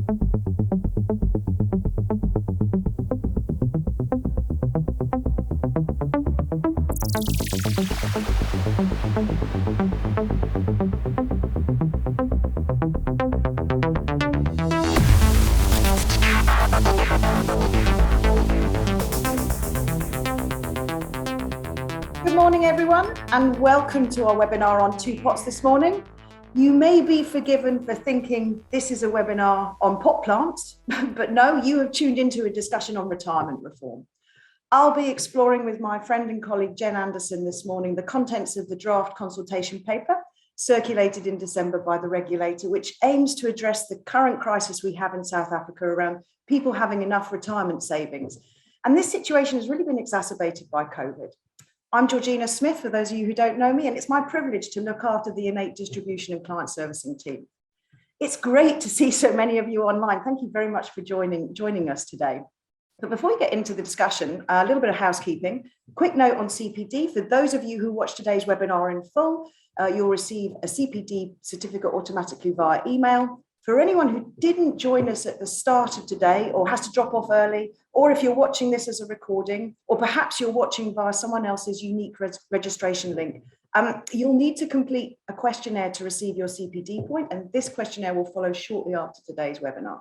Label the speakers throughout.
Speaker 1: Good morning, everyone, and welcome to our webinar on two pots this morning. You may be forgiven for thinking this is a webinar on pot plants, but no, you have tuned into a discussion on retirement reform. I'll be exploring with my friend and colleague Jen Anderson this morning the contents of the draft consultation paper circulated in December by the regulator, which aims to address the current crisis we have in South Africa around people having enough retirement savings. And this situation has really been exacerbated by COVID. I'm Georgina Smith, for those of you who don't know me, and it's my privilege to look after the innate distribution and client servicing team. It's great to see so many of you online. Thank you very much for joining us today. But before we get into the discussion, a little bit of housekeeping. Quick note on CPD. For those of you who watch today's webinar in full, you'll receive a CPD certificate automatically via email. For anyone who didn't join us at the start of today or has to drop off early, or if you're watching this as a recording, or perhaps you're watching via someone else's unique registration link, you'll need to complete a questionnaire to receive your CPD point, and this questionnaire will follow shortly after today's webinar.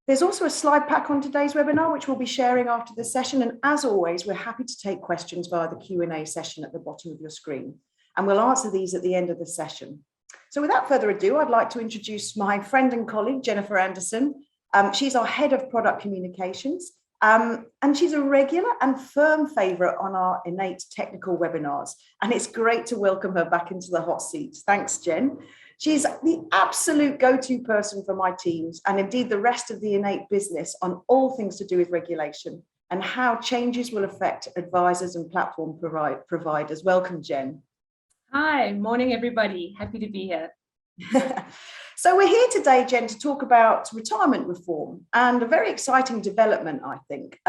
Speaker 1: There's also a slide pack on today's webinar, which we'll be sharing after the session, and as always, we're happy to take questions via the Q&A session at the bottom of your screen, and we'll answer these at the end of the session. So without further ado, I'd like to introduce my friend and colleague, Jennifer Anderson. She's our head of product communications, and she's a regular and firm favorite on our innate technical webinars. And it's great to welcome her back into the hot seat. Thanks, Jen. She's the absolute go-to person for my teams and indeed the rest of the innate business on all things to do with regulation and how changes will affect advisors and platform providers. Welcome, Jen.
Speaker 2: Hi, morning, everybody. Happy to be here.
Speaker 1: So we're here today, Jen, to talk about retirement reform and a very exciting development, I think.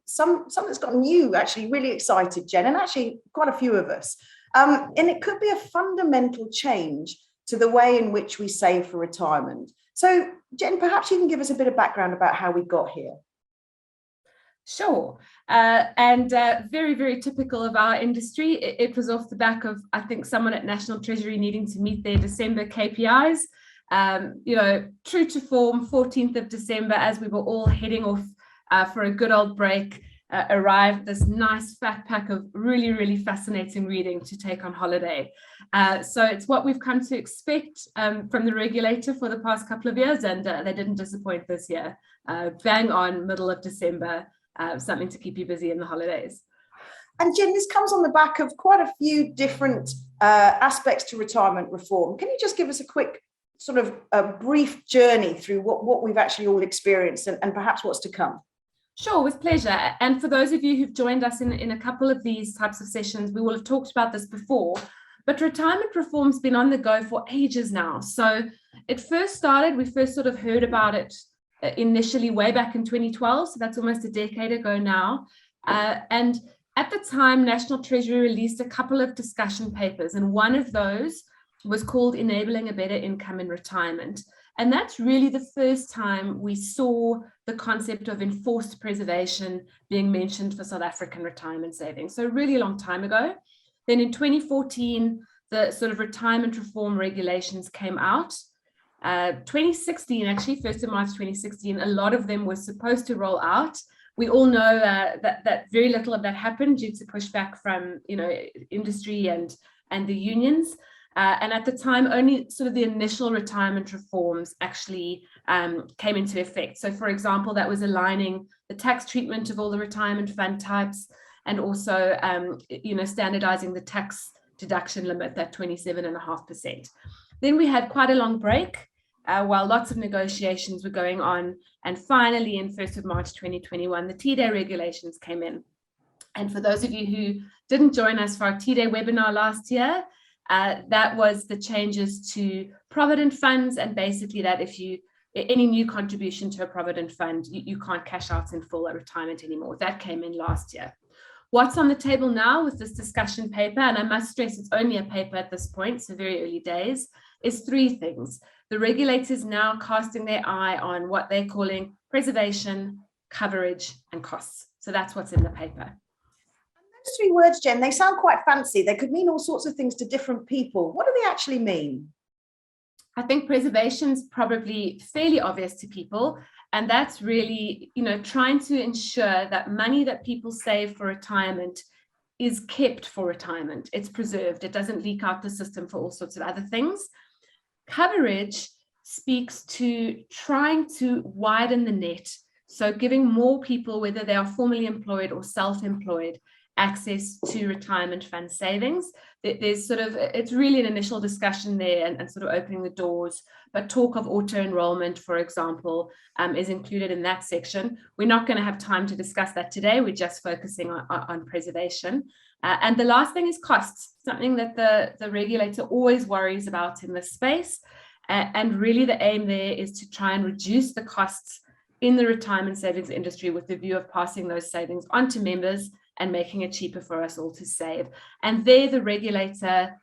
Speaker 1: Something that's gotten you actually really excited, Jen, and actually quite a few of us. And it could be a fundamental change to the way in which we save for retirement. So, Jen, perhaps you can give us a bit of background about how we got here.
Speaker 2: Sure. And very, very typical of our industry. It was off the back of, I think, someone at National Treasury needing to meet their December KPIs. True to form, 14th of December, as we were all heading off for a good old break, arrived this nice fat pack of really, really fascinating reading to take on holiday. So it's what we've come to expect from the regulator for the past couple of years, and they didn't disappoint this year. Bang on middle of December. Something to keep you busy in the holidays.
Speaker 1: And Jen, this comes on the back of quite a few different aspects to retirement reform. Can you just give us a quick sort of a brief journey through what we've actually all experienced and perhaps what's to come?
Speaker 2: Sure, with pleasure. And for those of you who've joined us in a couple of these types of sessions, we will have talked about this before, but retirement reform's been on the go for ages now. So it first started, we first sort of heard about it initially way back in 2012, so that's almost a decade ago now. And at the time, National Treasury released a couple of discussion papers, and one of those was called Enabling a Better Income in Retirement. And that's really the first time we saw the concept of enforced preservation being mentioned for South African retirement savings. So really a long time ago. Then in 2014, the sort of retirement reform regulations came out. 2016, actually, 1st of March 2016, a lot of them were supposed to roll out. We all know that very little of that happened due to pushback from industry and the unions. And at the time, only sort of the initial retirement reforms actually came into effect. So, for example, that was aligning the tax treatment of all the retirement fund types and also, standardizing the tax deduction limit, that 27.5%. Then we had quite a long break while lots of negotiations were going on. And finally, in 1st of March 2021, the T-Day regulations came in. And for those of you who didn't join us for our T-Day webinar last year, that was the changes to provident funds, and basically that if you any new contribution to a provident fund, you can't cash out in full at retirement anymore. That came in last year. What's on the table now with this discussion paper, and I must stress it's only a paper at this point, so very early days, is three things. the regulators now casting their eye on what they're calling preservation, coverage, and costs. So that's what's in the paper.
Speaker 1: Those three words, Jen, they sound quite fancy. They could mean all sorts of things to different people. What do they actually mean?
Speaker 2: I think preservation is probably fairly obvious to people. And that's really, trying to ensure that money that people save for retirement is kept for retirement. It's preserved. It doesn't leak out the system for all sorts of other things. Coverage speaks to trying to widen the net. So giving more people, whether they are formally employed or self-employed, access to retirement fund savings. There's it's really an initial discussion there and sort of opening the doors, but talk of auto enrollment, for example, is included in that section. We're not going to have time to discuss that today. We're just focusing on preservation. And the last thing is costs, something that the regulator always worries about in this space. And really the aim there is to try and reduce the costs in the retirement savings industry with the view of passing those savings on to members and making it cheaper for us all to save. And there the regulator,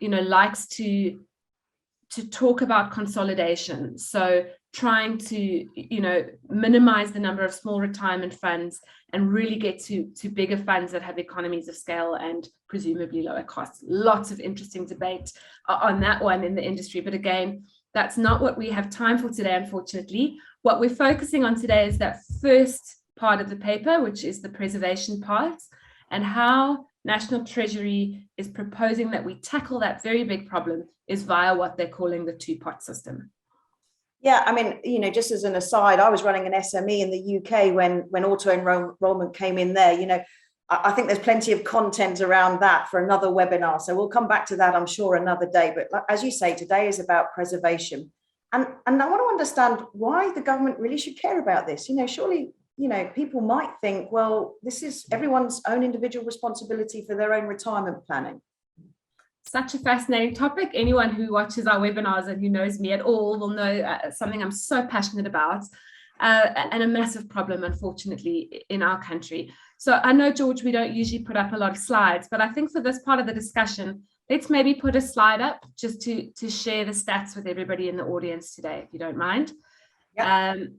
Speaker 2: likes to talk about consolidation. So trying to, minimize the number of small retirement funds and really get to bigger funds that have economies of scale and presumably lower costs. Lots of interesting debate on that one in the industry. But again, that's not what we have time for today, unfortunately. What we're focusing on today is that first part of the paper, which is the preservation part, and how National Treasury is proposing that we tackle that very big problem is via what they're calling the two-pot system.
Speaker 1: Yeah, I mean, just as an aside, I was running an SME in the UK when auto enrollment came in there. I think there's plenty of content around that for another webinar. So we'll come back to that, I'm sure, another day. But as you say, today is about preservation. And I want to understand why the government really should care about this. Surely, people might think, well, this is everyone's own individual responsibility for their own retirement planning.
Speaker 2: Such a fascinating topic. Anyone who watches our webinars and who knows me at all will know something I'm so passionate about and a massive problem, unfortunately, in our country. So I know, George, we don't usually put up a lot of slides, but I think for this part of the discussion, let's maybe put a slide up just to share the stats with everybody in the audience today, if you don't mind. Yep.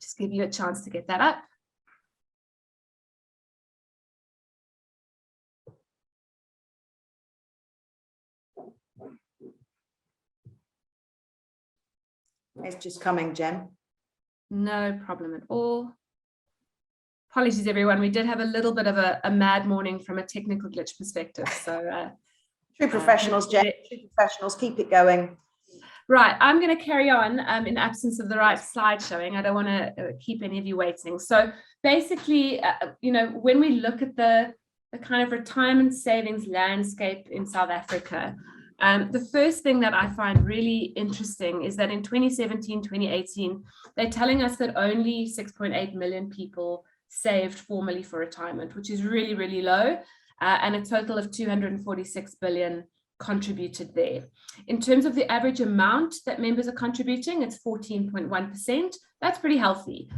Speaker 2: Just give you a chance to get that up.
Speaker 1: It's just coming, Jen.
Speaker 2: No problem at all. Apologies, everyone. We did have a little bit of a mad morning from a technical glitch perspective. So,
Speaker 1: true professionals, Jen. True professionals. Keep it going.
Speaker 2: Right, I'm going to carry on in absence of the right slide showing. I don't want to keep any of you waiting. So basically, when we look at the kind of retirement savings landscape in South Africa, the first thing that I find really interesting is that in 2017, 2018, they're telling us that only 6.8 million people saved formally for retirement, which is really, really low, and a total of 246 billion contributed there. In terms of the average amount that members are contributing, it's 14.1%. That's pretty healthy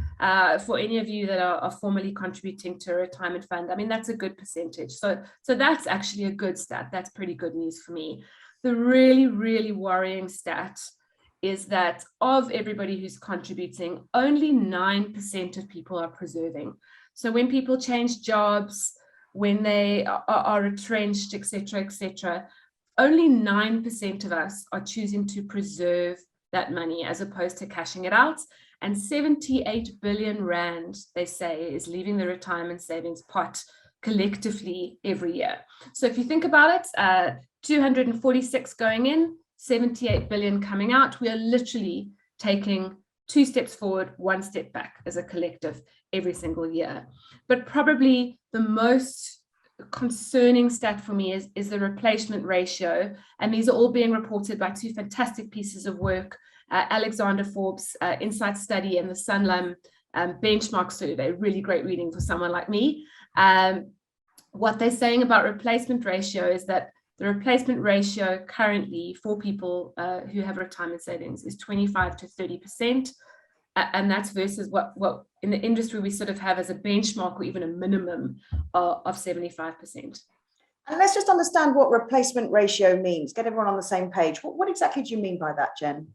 Speaker 2: for any of you that are formally contributing to a retirement fund. I mean, that's a good percentage. So that's actually a good stat. That's pretty good news for me. The really, really worrying stat is that of everybody who's contributing, only 9% of people are preserving. So when people change jobs, when they are retrenched, etc., only 9% of us are choosing to preserve that money as opposed to cashing it out. And 78 billion rand, they say, is leaving the retirement savings pot collectively every year. So if you think about it, 246 going in, 78 billion coming out. We are literally taking 2 steps forward, 1 step back as a collective every single year. But probably the most concerning stat for me is the replacement ratio. And these are all being reported by 2 fantastic pieces of work, Alexander Forbes' Insight Study and the Sanlam Benchmark Survey. Really great reading for someone like me. What they're saying about replacement ratio is that the replacement ratio currently for people who have retirement savings is 25 to 30%. And that's versus what in the industry we sort of have as a benchmark or even a minimum of 75%.
Speaker 1: And let's just understand what replacement ratio means. Get everyone on the same page. What exactly do you mean by that, Jen?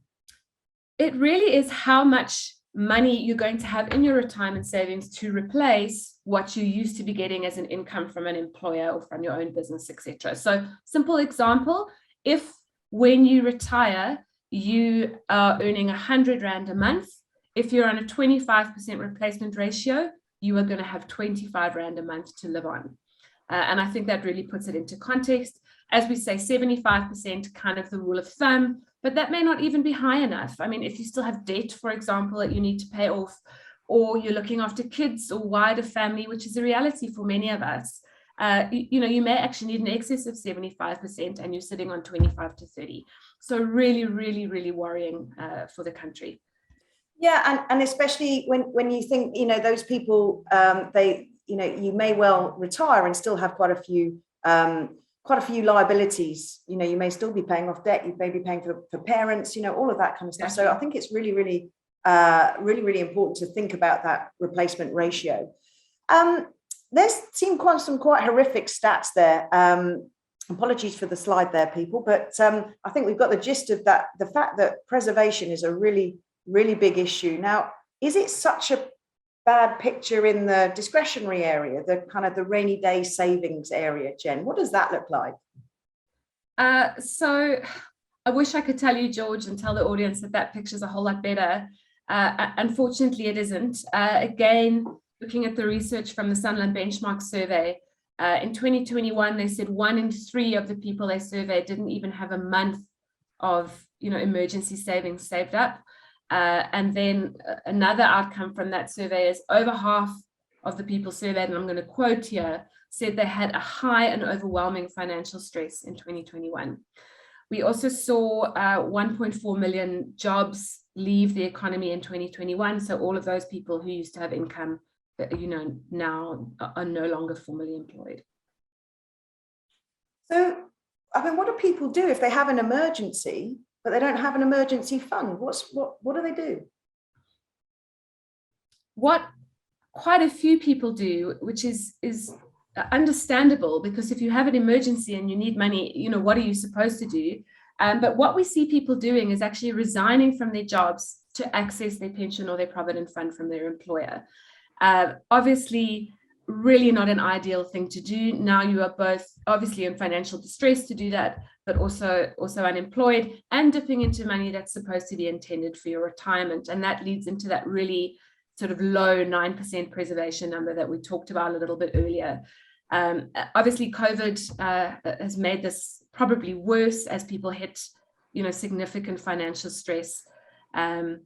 Speaker 2: It really is how much money you're going to have in your retirement savings to replace what you used to be getting as an income from an employer or from your own business, etc. So, simple example, if when you retire, you are earning 100 Rand a month, if you're on a 25% replacement ratio, you are going to have 25 Rand a month to live on. And I think that really puts it into context. As we say, 75% kind of the rule of thumb, but that may not even be high enough. I mean, if you still have debt, for example, that you need to pay off, or you're looking after kids or wider family, which is a reality for many of us, you may actually need an excess of 75% and you're sitting on 25 to 30. So really, really, really worrying for the country.
Speaker 1: Yeah, and especially when you think, those people, you may well retire and still have quite a few liabilities. You may still be paying off debt. You may be paying for parents. All of that kind of stuff. So I think it's really, really, really important to think about that replacement ratio. There's seemed some quite horrific stats there. Apologies for the slide there, people, but I think we've got the gist of that. The fact that preservation is a really, really big issue. Now, is it such a bad picture in the discretionary area, the kind of the rainy day savings area, Jen? What does that look like?
Speaker 2: So I wish I could tell you, George, and tell the audience that picture's a whole lot better. Unfortunately, it isn't. Again, looking at the research from the Sunland Benchmark survey, in 2021, they said 1 in 3 of the people they surveyed didn't even have a month of emergency savings saved up. And then another outcome from that survey is over half of the people surveyed, and I'm going to quote here, said they had a high and overwhelming financial stress in 2021. We also saw 1.4 million jobs leave the economy in 2021. So all of those people who used to have income, now are no longer formally employed.
Speaker 1: So, I mean, what do people do if they have an emergency, but they don't have an emergency fund? What do they do?
Speaker 2: What quite a few people do, which is understandable, because if you have an emergency and you need money, what are you supposed to do? But what we see people doing is actually resigning from their jobs to access their pension or their provident fund from their employer. Obviously, really not an ideal thing to do. Now you are both obviously in financial distress to do that, but also unemployed and dipping into money that's supposed to be intended for your retirement. And that leads into that really sort of low 9% preservation number that we talked about a little bit earlier. Obviously, COVID has made this probably worse as people hit, significant financial stress. And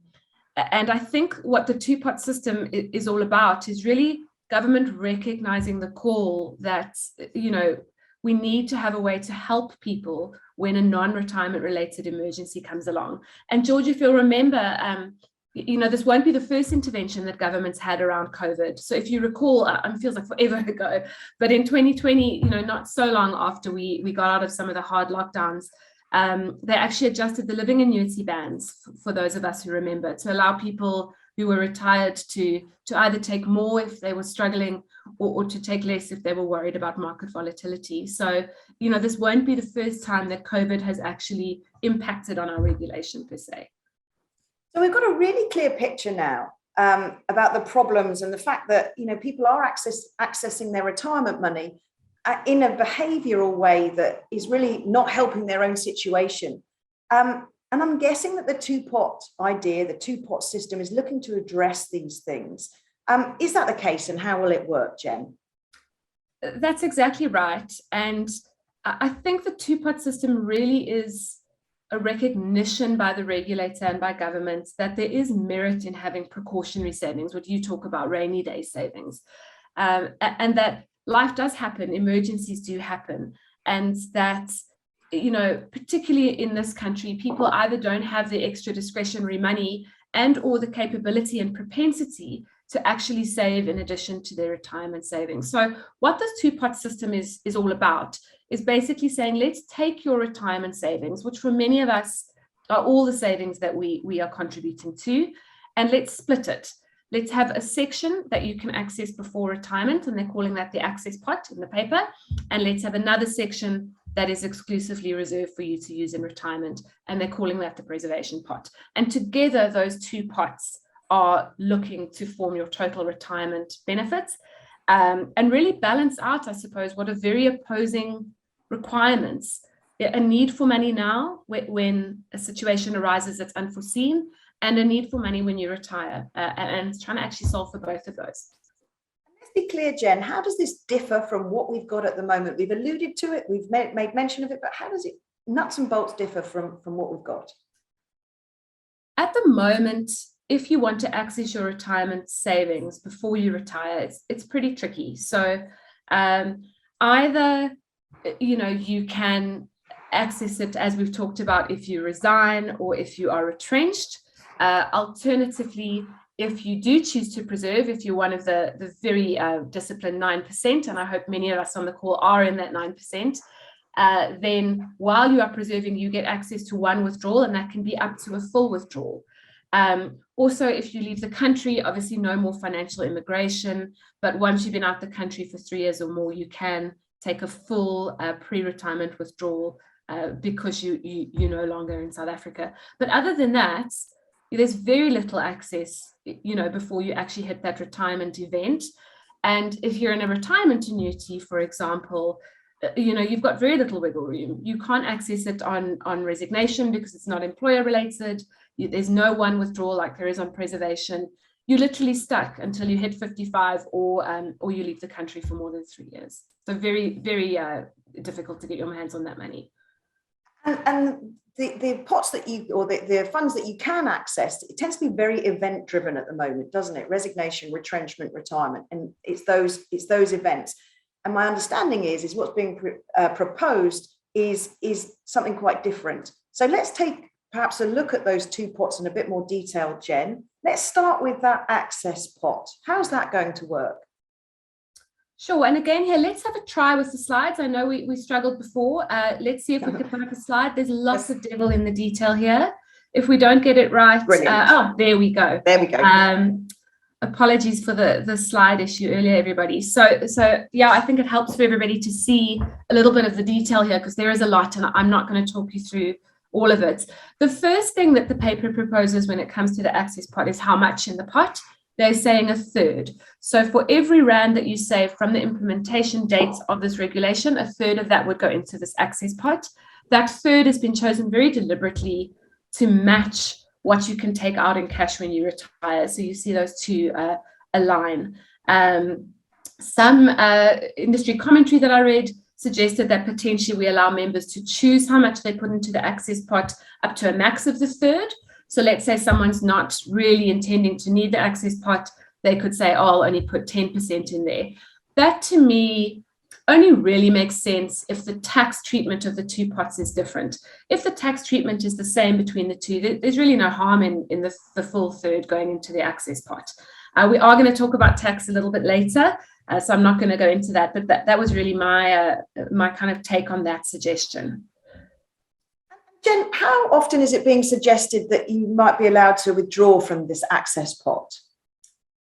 Speaker 2: I think what the two-pot system is all about is really government recognizing the call that, we need to have a way to help people when a non-retirement related emergency comes along. And George, if you'll remember, this won't be the first intervention that governments had around COVID. So if you recall, it feels like forever ago, but in 2020, not so long after we got out of some of the hard lockdowns, they actually adjusted the living annuity bands for those of us who remember, to allow people who were retired to either take more if they were struggling or to take less if they were worried about market volatility. So, this won't be the first time that COVID has actually impacted on our regulation per se.
Speaker 1: So we've got a really clear picture now about the problems and the fact that, people are accessing their retirement money in a behavioural way that is really not helping their own situation. And I'm guessing that the two-pot idea, the two-pot system, is looking to address these things. Is that the case, and how will it work, Jen?
Speaker 2: That's exactly right. And I think the two-pot system really is a recognition by the regulator and by governments that there is merit in having precautionary savings, what you talk about, rainy day savings, and that life does happen, emergencies do happen, and that, particularly in this country, people either don't have the extra discretionary money and or the capability and propensity to actually save in addition to their retirement savings. So what this two-pot system is all about is basically saying, let's take your retirement savings, which for many of us are all the savings that we are contributing to, and let's split it. Let's have a section that you can access before retirement, and they're calling that the access pot in the paper. And let's have another section that is exclusively reserved for you to use in retirement, and they're calling that the preservation pot. And together, those two pots are looking to form your total retirement benefits, and really balance out, I suppose, what are very opposing requirements. A need for money now when a situation arises that's unforeseen, and a need for money when you retire, and it's trying to actually solve for both of those.
Speaker 1: Let's be clear, Jen, how does this differ from what we've got at the moment? We've alluded to it, we've made mention of it, but how does it nuts and bolts differ from what we've got?
Speaker 2: At the moment, if you want to access your retirement savings before you retire, it's pretty tricky. So either, you can access it, as we've talked about, if you resign or if you are retrenched. Alternatively, if you do choose to preserve, if you're one of the very disciplined 9%, and I hope many of us on the call are in that 9%, then while you are preserving, you get access to one withdrawal, and that can be up to a full withdrawal. Also, if you leave the country, obviously no more financial immigration, but once you've been out the country for 3 years or more, you can take a full pre-retirement withdrawal because you're no longer in South Africa. But other than that, there's very little access, before you actually hit that retirement event. And if you're in a retirement annuity, for example, you've got very little wiggle room. You can't access it on resignation because it's not employer related. There's no one withdrawal like there is on preservation. You're literally stuck until you hit 55 or you leave the country for more than 3 years. So very, very difficult to get your hands on that money.
Speaker 1: And the pots that the funds that you can access, it tends to be very event driven at the moment, doesn't it? Resignation, retrenchment, retirement, and it's those events. And my understanding is what's being proposed is something quite different. So let's take perhaps a look at those two pots in a bit more detail, Jen. Let's start with that access pot. How's that going to work?
Speaker 2: Sure. And again, here, let's have a try with the slides. I know we struggled before. Let's see if we can put up a slide. There's lots of devil in the detail here. If we don't get it right, there we go.
Speaker 1: There we go.
Speaker 2: Apologies for the slide issue earlier, everybody. So yeah, I think it helps for everybody to see a little bit of the detail here because there is a lot, and I'm not going to talk you through all of it. The first thing that the paper proposes when it comes to the access pot is how much in the pot. They're saying a third. So for every rand that you save from the implementation dates of this regulation, a third of that would go into this access pot. That third has been chosen very deliberately to match what you can take out in cash when you retire. So you see those two align. Some industry commentary that I read suggested that potentially we allow members to choose how much they put into the access pot up to a max of the third. So let's say someone's not really intending to need the access pot, they could say, oh, I'll only put 10% in there. That to me only really makes sense if the tax treatment of the two pots is different. If the tax treatment is the same between the two, there's really no harm in the full third going into the access pot. We are going to talk about tax a little bit later, so I'm not going to go into that, but that was really my kind of take on that suggestion.
Speaker 1: Jen, how often is it being suggested that you might be allowed to withdraw from this access pot?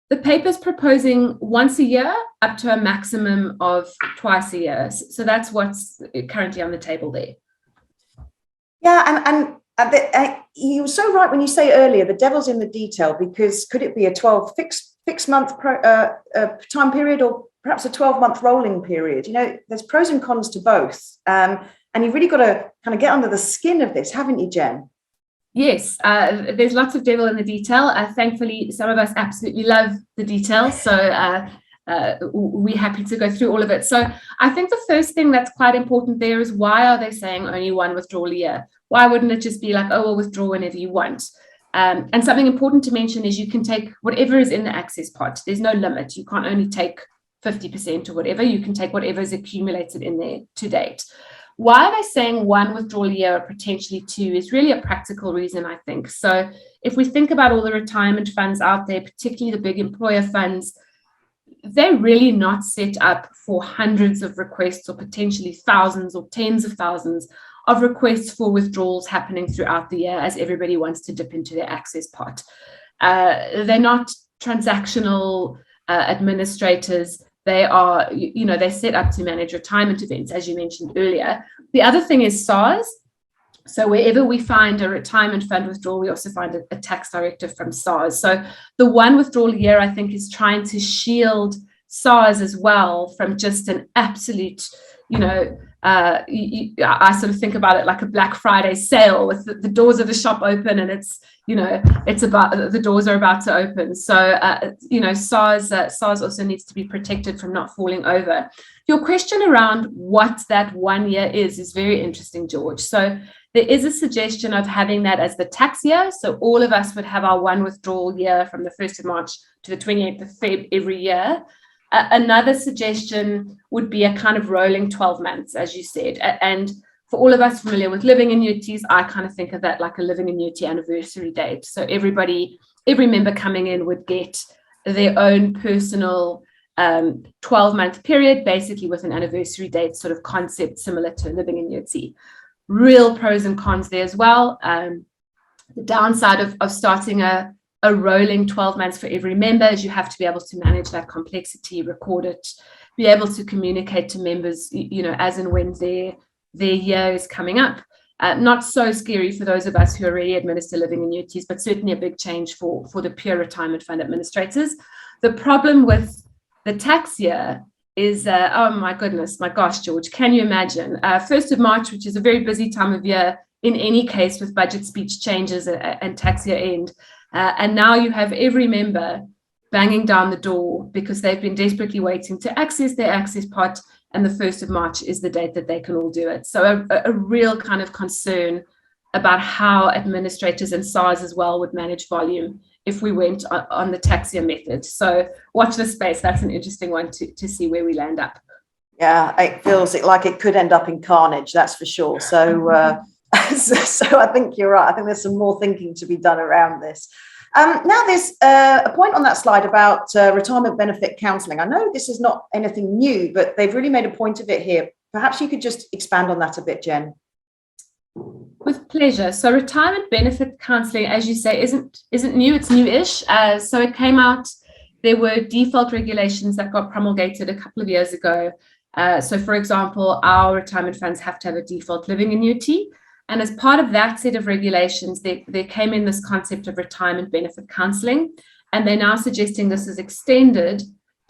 Speaker 2: The paper's proposing once a year up to a maximum of twice a year. So that's what's currently on the table there.
Speaker 1: Yeah, and you're so right when you say earlier, the devil's in the detail, because could it be a 12 fixed month time period or perhaps a 12-month rolling period? There's pros and cons to both. And you've really got to kind of get under the skin of this, haven't you, Jen?
Speaker 2: Yes, there's lots of devil in the detail. Thankfully, some of us absolutely love the details. So we're happy to go through all of it. So I think the first thing that's quite important there is, why are they saying only one withdrawal a year? Why wouldn't it just be like, oh, we'll withdraw whenever you want? And something important to mention is you can take whatever is in the access pot. There's no limit. You can't only take 50% or whatever. You can take whatever is accumulated in there to date. Why are they saying one withdrawal a year or potentially two is really a practical reason, I think. So if we think about all the retirement funds out there, particularly the big employer funds, they're really not set up for hundreds of requests or potentially thousands or tens of thousands of requests for withdrawals happening throughout the year as everybody wants to dip into their access pot. They're not transactional administrators. they are, they're set up to manage retirement events, as you mentioned earlier. The other thing is SARS. So wherever we find a retirement fund withdrawal, we also find a tax directive from SARS. So the one withdrawal year, I think, is trying to shield SARS as well from just an absolute, I sort of think about it like a Black Friday sale with the doors of the shop open, and it's about, the doors are about to open. So, SARS also needs to be protected from not falling over. Your question around what that 1 year is very interesting, George. So there is a suggestion of having that as the tax year. So all of us would have our one withdrawal year from the 1st of March to the 28th of Feb every year. Another suggestion would be a kind of rolling 12 months, as you said. And for all of us familiar with living annuities, I kind of think of that like a living annuity anniversary date. So every member coming in would get their own personal 12-month period, basically with an anniversary date sort of concept similar to a living annuity. Real pros and cons there as well. The downside of starting a rolling 12 months for every member is you have to be able to manage that complexity, record it, be able to communicate to members, as and when their year is coming up. Not so scary for those of us who already administer living annuities, but certainly a big change for the pure retirement fund administrators. The problem with the tax year is, oh my goodness, my gosh, George, can you imagine? 1st of March, which is a very busy time of year in any case with budget speech changes and tax year end. And now you have every member banging down the door because they've been desperately waiting to access their access pot, and the 1st of March is the date that they can all do it. So a real kind of concern about how administrators and SARS as well would manage volume if we went on the tax year method. So watch this space. That's an interesting one to see where we land up.
Speaker 1: Yeah, it feels like it could end up in carnage, that's for sure. So so I think you're right. I think there's some more thinking to be done around this. Now, there's a point on that slide about retirement benefit counselling. I know this is not anything new, but they've really made a point of it here. Perhaps you could just expand on that a bit, Jen.
Speaker 2: With pleasure. So retirement benefit counselling, as you say, isn't new, it's newish. So it came out, there were default regulations that got promulgated a couple of years ago. So for example, our retirement funds have to have a default living annuity. And as part of that set of regulations, there came in this concept of retirement benefit counselling. And they're now suggesting this is extended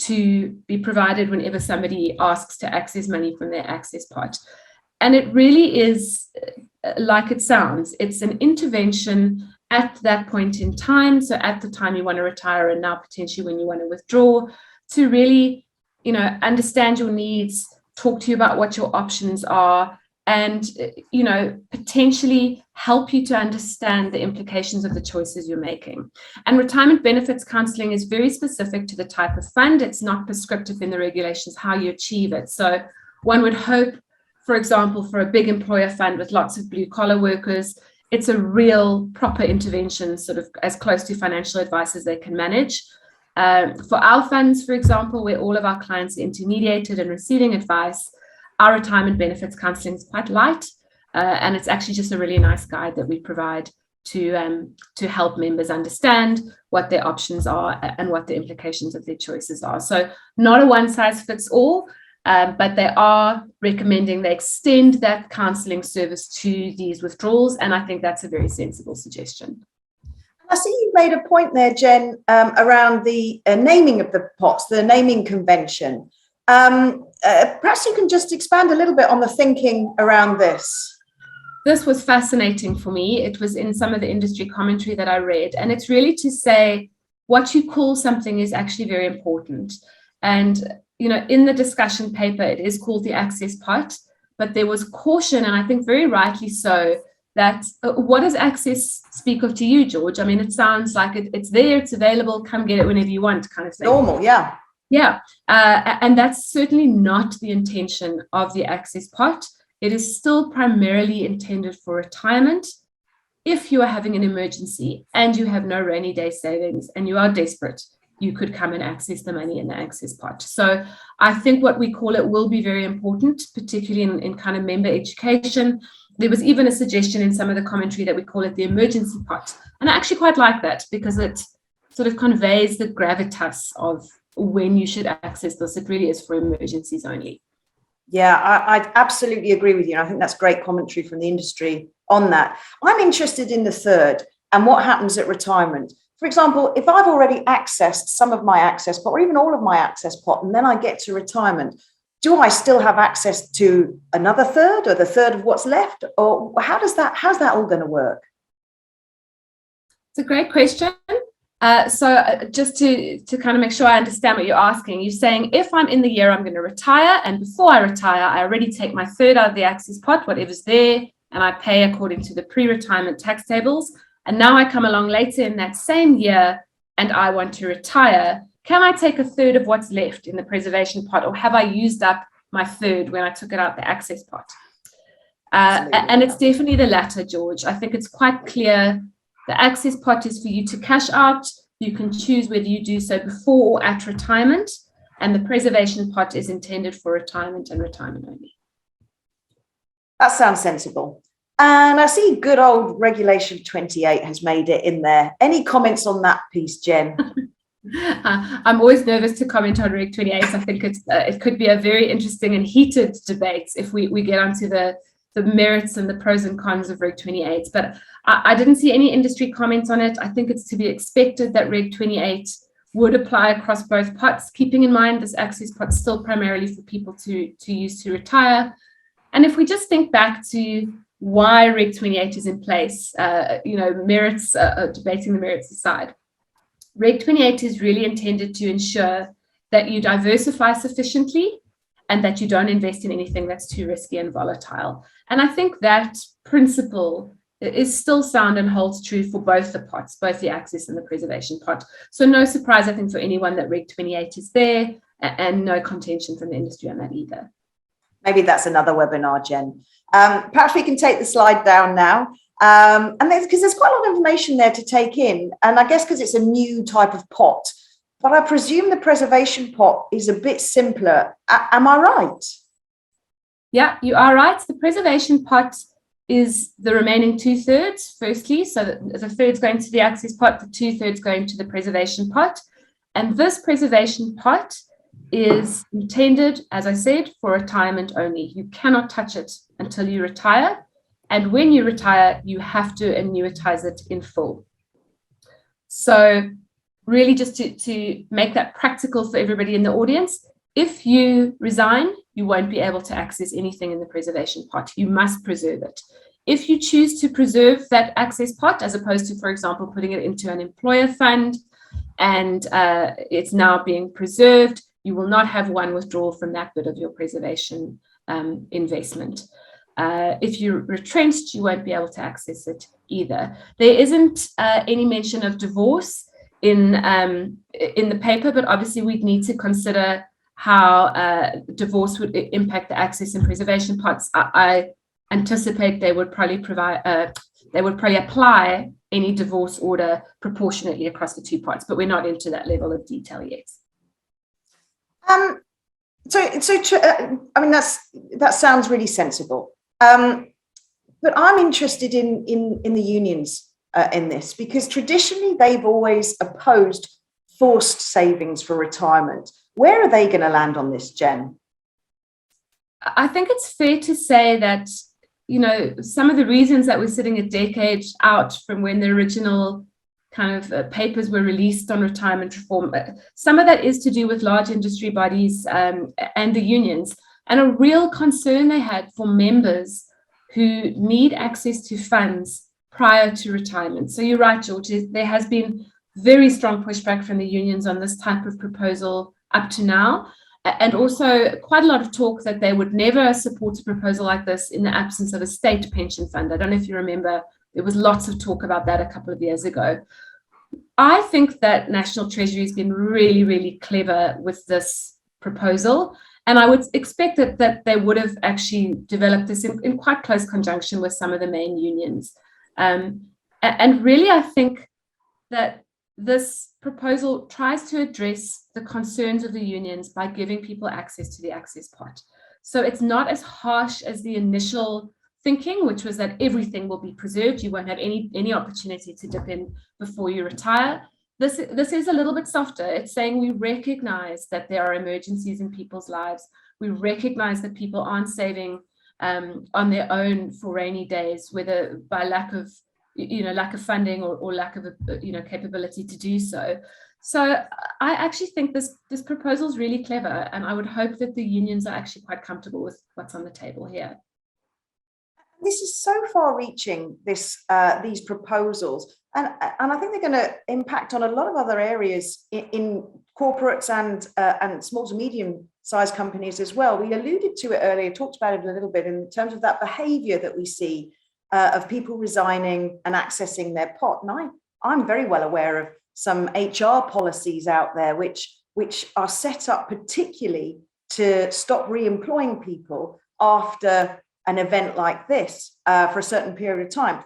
Speaker 2: to be provided whenever somebody asks to access money from their access pot. And it really is like it sounds. It's an intervention at that point in time. So at the time you want to retire, and now potentially when you want to withdraw, to really, understand your needs, talk to you about what your options are, and, potentially help you to understand the implications of the choices you're making. And retirement benefits counselling is very specific to the type of fund. It's not prescriptive in the regulations how you achieve it. So one would hope, for example, for a big employer fund with lots of blue collar workers, it's a real proper intervention, sort of as close to financial advice as they can manage. For our funds, for example, where all of our clients are intermediated and receiving advice, our retirement benefits counselling is quite light, and it's actually just a really nice guide that we provide to help members understand what their options are and what the implications of their choices are. So not a one size fits all, but they are recommending they extend that counselling service to these withdrawals, and I think that's a very sensible suggestion.
Speaker 1: I see you made a point there, Jen, around the naming of the pots, the naming convention. Perhaps you can just expand a little bit on the thinking around this.
Speaker 2: This was fascinating for me. It was in some of the industry commentary that I read, and it's really to say what you call something is actually very important. And, in the discussion paper, it is called the access pot, but there was caution, and I think very rightly so, that what does access speak of to you, George? I mean, it sounds like it's there, it's available, come get it whenever you want kind of thing.
Speaker 1: Normal, yeah.
Speaker 2: Yeah, and that's certainly not the intention of the access pot. It is still primarily intended for retirement. If you are having an emergency and you have no rainy day savings and you are desperate, you could come and access the money in the access pot. So I think what we call it will be very important, particularly in kind of member education. There was even a suggestion in some of the commentary that we call it the emergency pot. And I actually quite like that because it sort of conveys the gravitas of when you should access this. It really is for emergencies only.
Speaker 1: Yeah, I absolutely agree with you. And I think that's great commentary from the industry on that. I'm interested in the third and what happens at retirement. For example, if I've already accessed some of my access pot or even all of my access pot, and then I get to retirement, do I still have access to another third or the third of what's left? Or how's that all going to work?
Speaker 2: It's a great question. Just to kind of make sure I understand what you're asking, you're saying if I'm in the year I'm going to retire, and before I retire, I already take my third out of the access pot, whatever's there, and I pay according to the pre-retirement tax tables. And now I come along later in that same year and I want to retire. Can I take a third of what's left in the preservation pot, or have I used up my third when I took it out the access pot? And it's definitely the latter, George. I think it's quite clear. The access pot is for you to cash out. You can choose whether you do so before or at retirement. And the preservation pot is intended for retirement and retirement only.
Speaker 1: That sounds sensible. And I see good old Regulation 28 has made it in there. Any comments on that piece, Jen?
Speaker 2: I'm always nervous to comment on Reg 28. I think it could be a very interesting and heated debate if we get onto the merits and the pros and cons of Reg 28. But I didn't see any industry comments on it. I think it's to be expected that Reg 28 would apply across both pots, keeping in mind this access pot is still primarily for people to use to retire. And if we just think back to why Reg 28 is in place, merits, debating the merits aside, Reg 28 is really intended to ensure that you diversify sufficiently and that you don't invest in anything that's too risky and volatile. And I think that principle is still sound and holds true for both the pots, both the access and the preservation pot. So no surprise, I think, for anyone that Reg 28 is there, and no contention from the industry on that either.
Speaker 1: Maybe that's another webinar, Jen. Perhaps we can take the slide down now. And because there's quite a lot of information there to take in. And I guess because it's a new type of pot, but I presume the preservation pot is a bit simpler. Am I right?
Speaker 2: Yeah, you are right. The preservation pot is the remaining 2/3, firstly. So the third's going to the access pot, the 2/3 going to the preservation pot. And this preservation pot is intended, as I said, for retirement only. You cannot touch it until you retire. And when you retire, you have to annuitize it in full. So really just to make that practical for everybody in the audience, if you resign, you won't be able to access anything in the preservation pot. You must preserve it. If you choose to preserve that access pot, as opposed to, for example, putting it into an employer fund and it's now being preserved, you will not have one withdrawal from that bit of your preservation investment. If you're retrenched, you won't be able to access it either. There isn't any mention of divorce in the paper, but obviously we'd need to consider how divorce would impact the access and preservation pots. I anticipate they would probably apply any divorce order proportionately across the two pots, but we're not into that level of detail yet.
Speaker 1: I mean, that sounds really sensible. But I'm interested in the unions in this, because traditionally they've always opposed forced savings for retirement. Where are they going to land on this, Jen?
Speaker 2: I think it's fair to say that, some of the reasons that we're sitting a decade out from when the original kind of papers were released on retirement reform, some of that is to do with large industry bodies and the unions, and a real concern they had for members who need access to funds prior to retirement. So you're right, George, there has been very strong pushback from the unions on this type of proposal up to now, and also quite a lot of talk that they would never support a proposal like this in the absence of a state pension fund. I don't know if you remember, there was lots of talk about that a couple of years ago. I think that National Treasury has been really, really clever with this proposal, and I would expect that they would have actually developed this in quite close conjunction with some of the main unions. And really, I think that this proposal tries to address the concerns of the unions by giving people access to the access pot. So it's not as harsh as the initial thinking, which was that everything will be preserved. You won't have any opportunity to dip in before you retire. this is a little bit softer. It's saying we recognize that there are emergencies in people's lives. We recognize that people aren't saving on their own for rainy days, whether by lack of funding or lack of capability to do so. So I actually think this proposal is really clever, and I would hope that the unions are actually quite comfortable with what's on the table here.
Speaker 1: This is so far-reaching, these proposals, and I think they're going to impact on a lot of other areas in corporates and small to medium-sized companies as well. We alluded to it earlier, talked about it a little bit in terms of that behaviour that we see of people resigning and accessing their pot. And I'm very well aware of some HR policies out there which are set up particularly to stop re-employing people after an event like this for a certain period of time.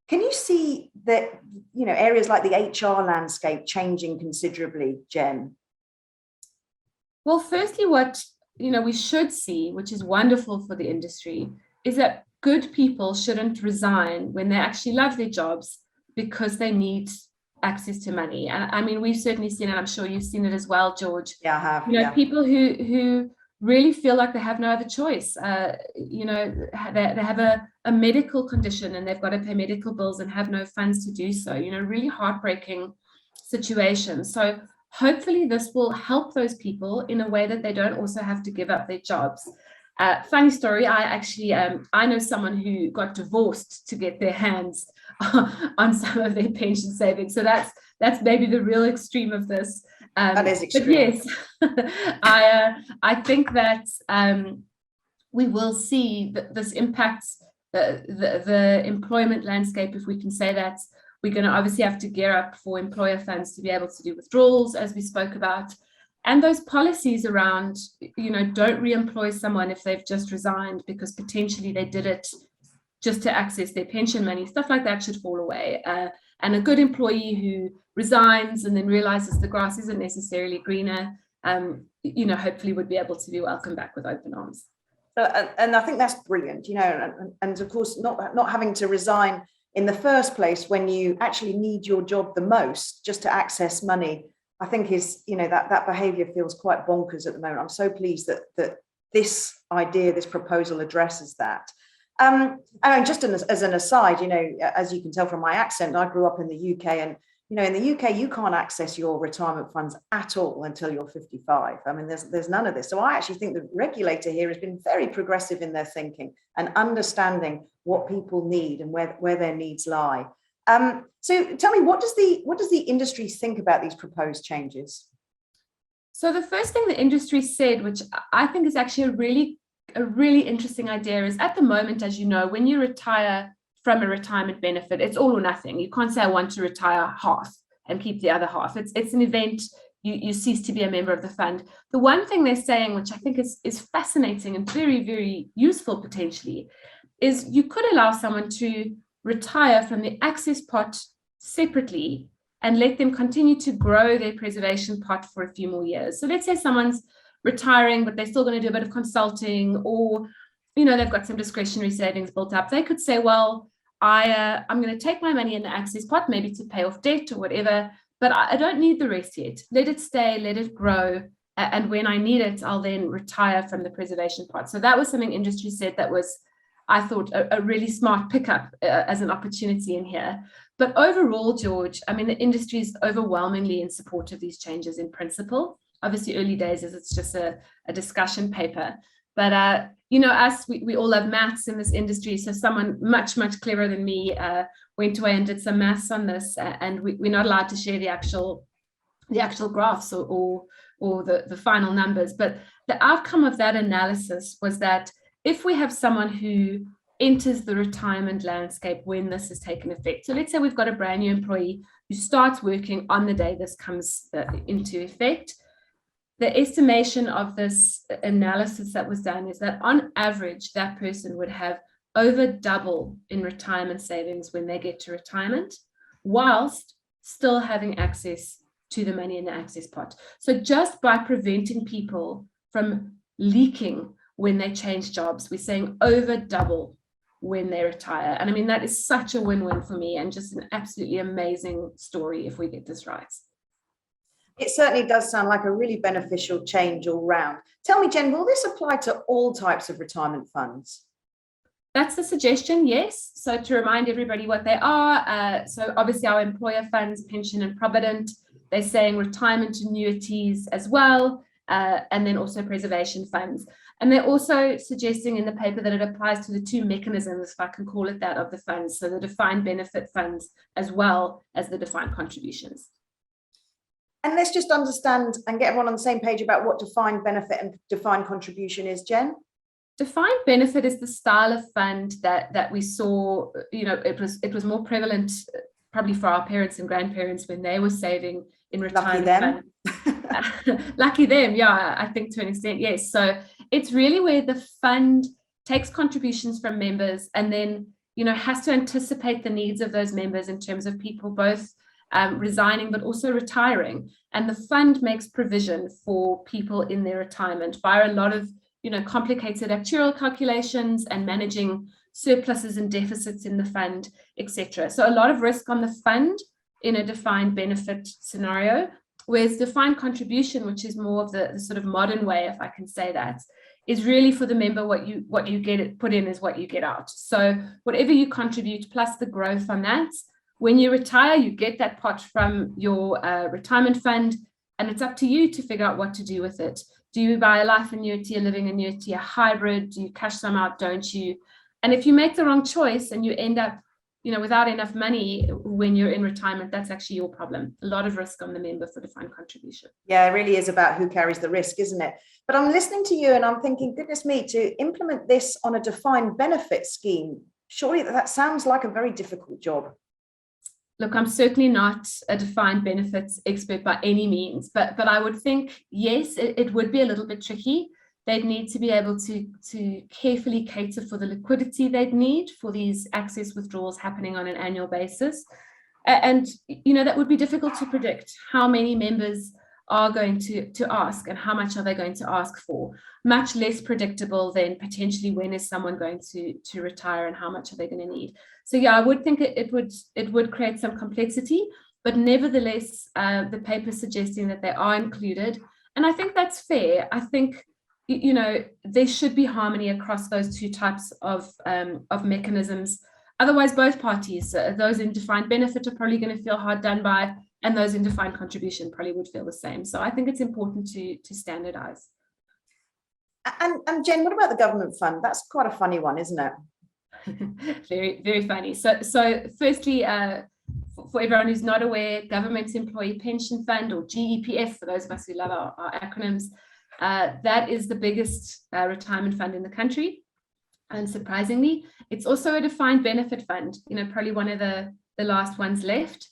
Speaker 1: Can you see that, areas like the HR landscape changing considerably, Jen?
Speaker 2: Well, firstly, what we should see, which is wonderful for the industry, is that good people shouldn't resign when they actually love their jobs because they need access to money. And I mean, we've certainly seen it. I'm sure you've seen it as well, George.
Speaker 1: Yeah, I have.
Speaker 2: People who really feel like they have no other choice. They have a medical condition and they've got to pay medical bills and have no funds to do so. Really heartbreaking situations. So hopefully this will help those people in a way that they don't also have to give up their jobs. Funny story, I know someone who got divorced to get their hands on some of their pension savings. So that's maybe the real extreme of this.
Speaker 1: That is extreme.
Speaker 2: But yes, I think that we will see that this impacts the employment landscape, if we can say that. We're going to obviously have to gear up for employer funds to be able to do withdrawals, as we spoke about. And those policies around, don't re-employ someone if they've just resigned because potentially they did it just to access their pension money, stuff like that should fall away. And a good employee who resigns and then realizes the grass isn't necessarily greener, hopefully would be able to be welcomed back with open arms.
Speaker 1: And I think that's brilliant, and of course, not having to resign in the first place when you actually need your job the most just to access money, I think is, that behavior feels quite bonkers at the moment. I'm so pleased that this idea, this proposal addresses that. And just as an aside, as you can tell from my accent, I grew up in the UK, and in the UK, you can't access your retirement funds at all until you're 55. I mean, there's none of this. So I actually think the regulator here has been very progressive in their thinking and understanding what people need and where their needs lie. So tell me, what does the industry think about these proposed changes?
Speaker 2: So the first thing the industry said, which I think is actually a really interesting idea, is at the moment, as you know, when you retire from a retirement benefit, it's all or nothing. You can't say I want to retire half and keep the other half. It's an event. You cease to be a member of the fund. The one thing they're saying, which I think is fascinating and very, very useful potentially, is you could allow someone to retire from the access pot separately and let them continue to grow their preservation pot for a few more years. So let's say someone's retiring, but they're still going to do a bit of consulting, or they've got some discretionary savings built up. They could say, well, I'm going to take my money in the access pot, maybe to pay off debt or whatever, but I don't need the rest yet. Let it stay, let it grow, and when I need it, I'll then retire from the preservation pot. So that was something industry said that was, I thought, a really smart pickup as an opportunity in here. But overall, George, I mean, the industry is overwhelmingly in support of these changes in principle. Obviously, early days as it's just a discussion paper. But, we all have maths in this industry. So someone much, much cleverer than me went away and did some maths on this. And we're not allowed to share the actual graphs or the final numbers. But the outcome of that analysis was that if we have someone who enters the retirement landscape when this has taken effect, so let's say we've got a brand new employee who starts working on the day this comes into effect, the estimation of this analysis that was done is that on average, that person would have over double in retirement savings when they get to retirement, whilst still having access to the money in the access pot. So just by preventing people from leaking when they change jobs, we're saying over double when they retire. And I mean, that is such a win-win for me, and just an absolutely amazing story if we get this right.
Speaker 1: It certainly does sound like a really beneficial change all round. Tell me, Jen, will this apply to all types of retirement funds?
Speaker 2: That's the suggestion, yes. So to remind everybody what they are, so obviously our employer funds, pension and provident, they're saying retirement annuities as well, and then also preservation funds. And they're also suggesting in the paper that it applies to the two mechanisms, if I can call it that, of the funds, so the defined benefit funds as well as the defined contributions.
Speaker 1: And let's just understand and get everyone on the same page about what defined benefit and defined contribution is, Jen.
Speaker 2: Defined benefit is the style of fund that we saw, it was more prevalent probably for our parents and grandparents when they were saving in retirement.
Speaker 1: Lucky
Speaker 2: them. Lucky them, yeah, I think to an extent, yes. So it's really where the fund takes contributions from members and then, has to anticipate the needs of those members in terms of people both resigning but also retiring. And the fund makes provision for people in their retirement via a lot of complicated actuarial calculations and managing surpluses and deficits in the fund, etc. So a lot of risk on the fund in a defined benefit scenario, whereas defined contribution, which is more of the sort of modern way, if I can say that, is really for the member what you get put in is what you get out. So whatever you contribute plus the growth on that, when you retire, you get that pot from your retirement fund, and it's up to you to figure out what to do with it. Do you buy a life annuity, a living annuity, a hybrid? Do you cash some out? Don't you? And if you make the wrong choice and you end up, without enough money when you're in retirement, that's actually your problem. A lot of risk on the member for defined contribution.
Speaker 1: Yeah, it really is about who carries the risk, isn't it? But I'm listening to you and I'm thinking, goodness me, to implement this on a defined benefit scheme, surely that sounds like a very difficult job.
Speaker 2: Look, I'm certainly not a defined benefits expert by any means, but I would think, yes, it would be a little bit tricky. They'd need to be able to carefully cater for the liquidity they'd need for these access withdrawals happening on an annual basis. And, that would be difficult to predict how many members are going to ask and how much are they going to ask for. Much less predictable than potentially when is someone going to retire and how much are they going to need. So yeah, I would think it would create some complexity, but nevertheless, the paper suggesting that they are included. And I think that's fair. I think, there should be harmony across those two types of mechanisms. Otherwise, both parties, those in defined benefit are probably going to feel hard done by, and those in defined contribution probably would feel the same. So I think it's important to standardize.
Speaker 1: And Jen, what about the government fund? That's quite a funny one, isn't it?
Speaker 2: Very, very funny. So firstly, for everyone who's not aware, Government Employee Pension Fund, or GEPF, for those of us who love our acronyms, that is the biggest retirement fund in the country. Unsurprisingly, it's also a defined benefit fund, probably one of the last ones left.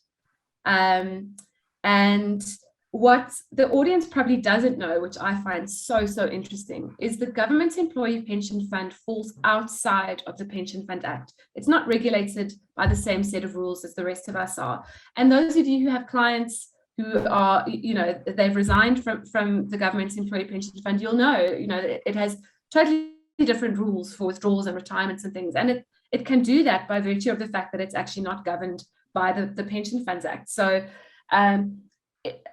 Speaker 2: And what the audience probably doesn't know, which I find so interesting, is the Government Employee Pension Fund falls outside of the Pension Fund Act. It's not regulated by the same set of rules as the rest of us are. And those of you who have clients who are, they've resigned from the Government Employee Pension Fund, you'll know, it has totally different rules for withdrawals and retirements and things. And it can do that by virtue of the fact that it's actually not governed by the Pension Funds Act. So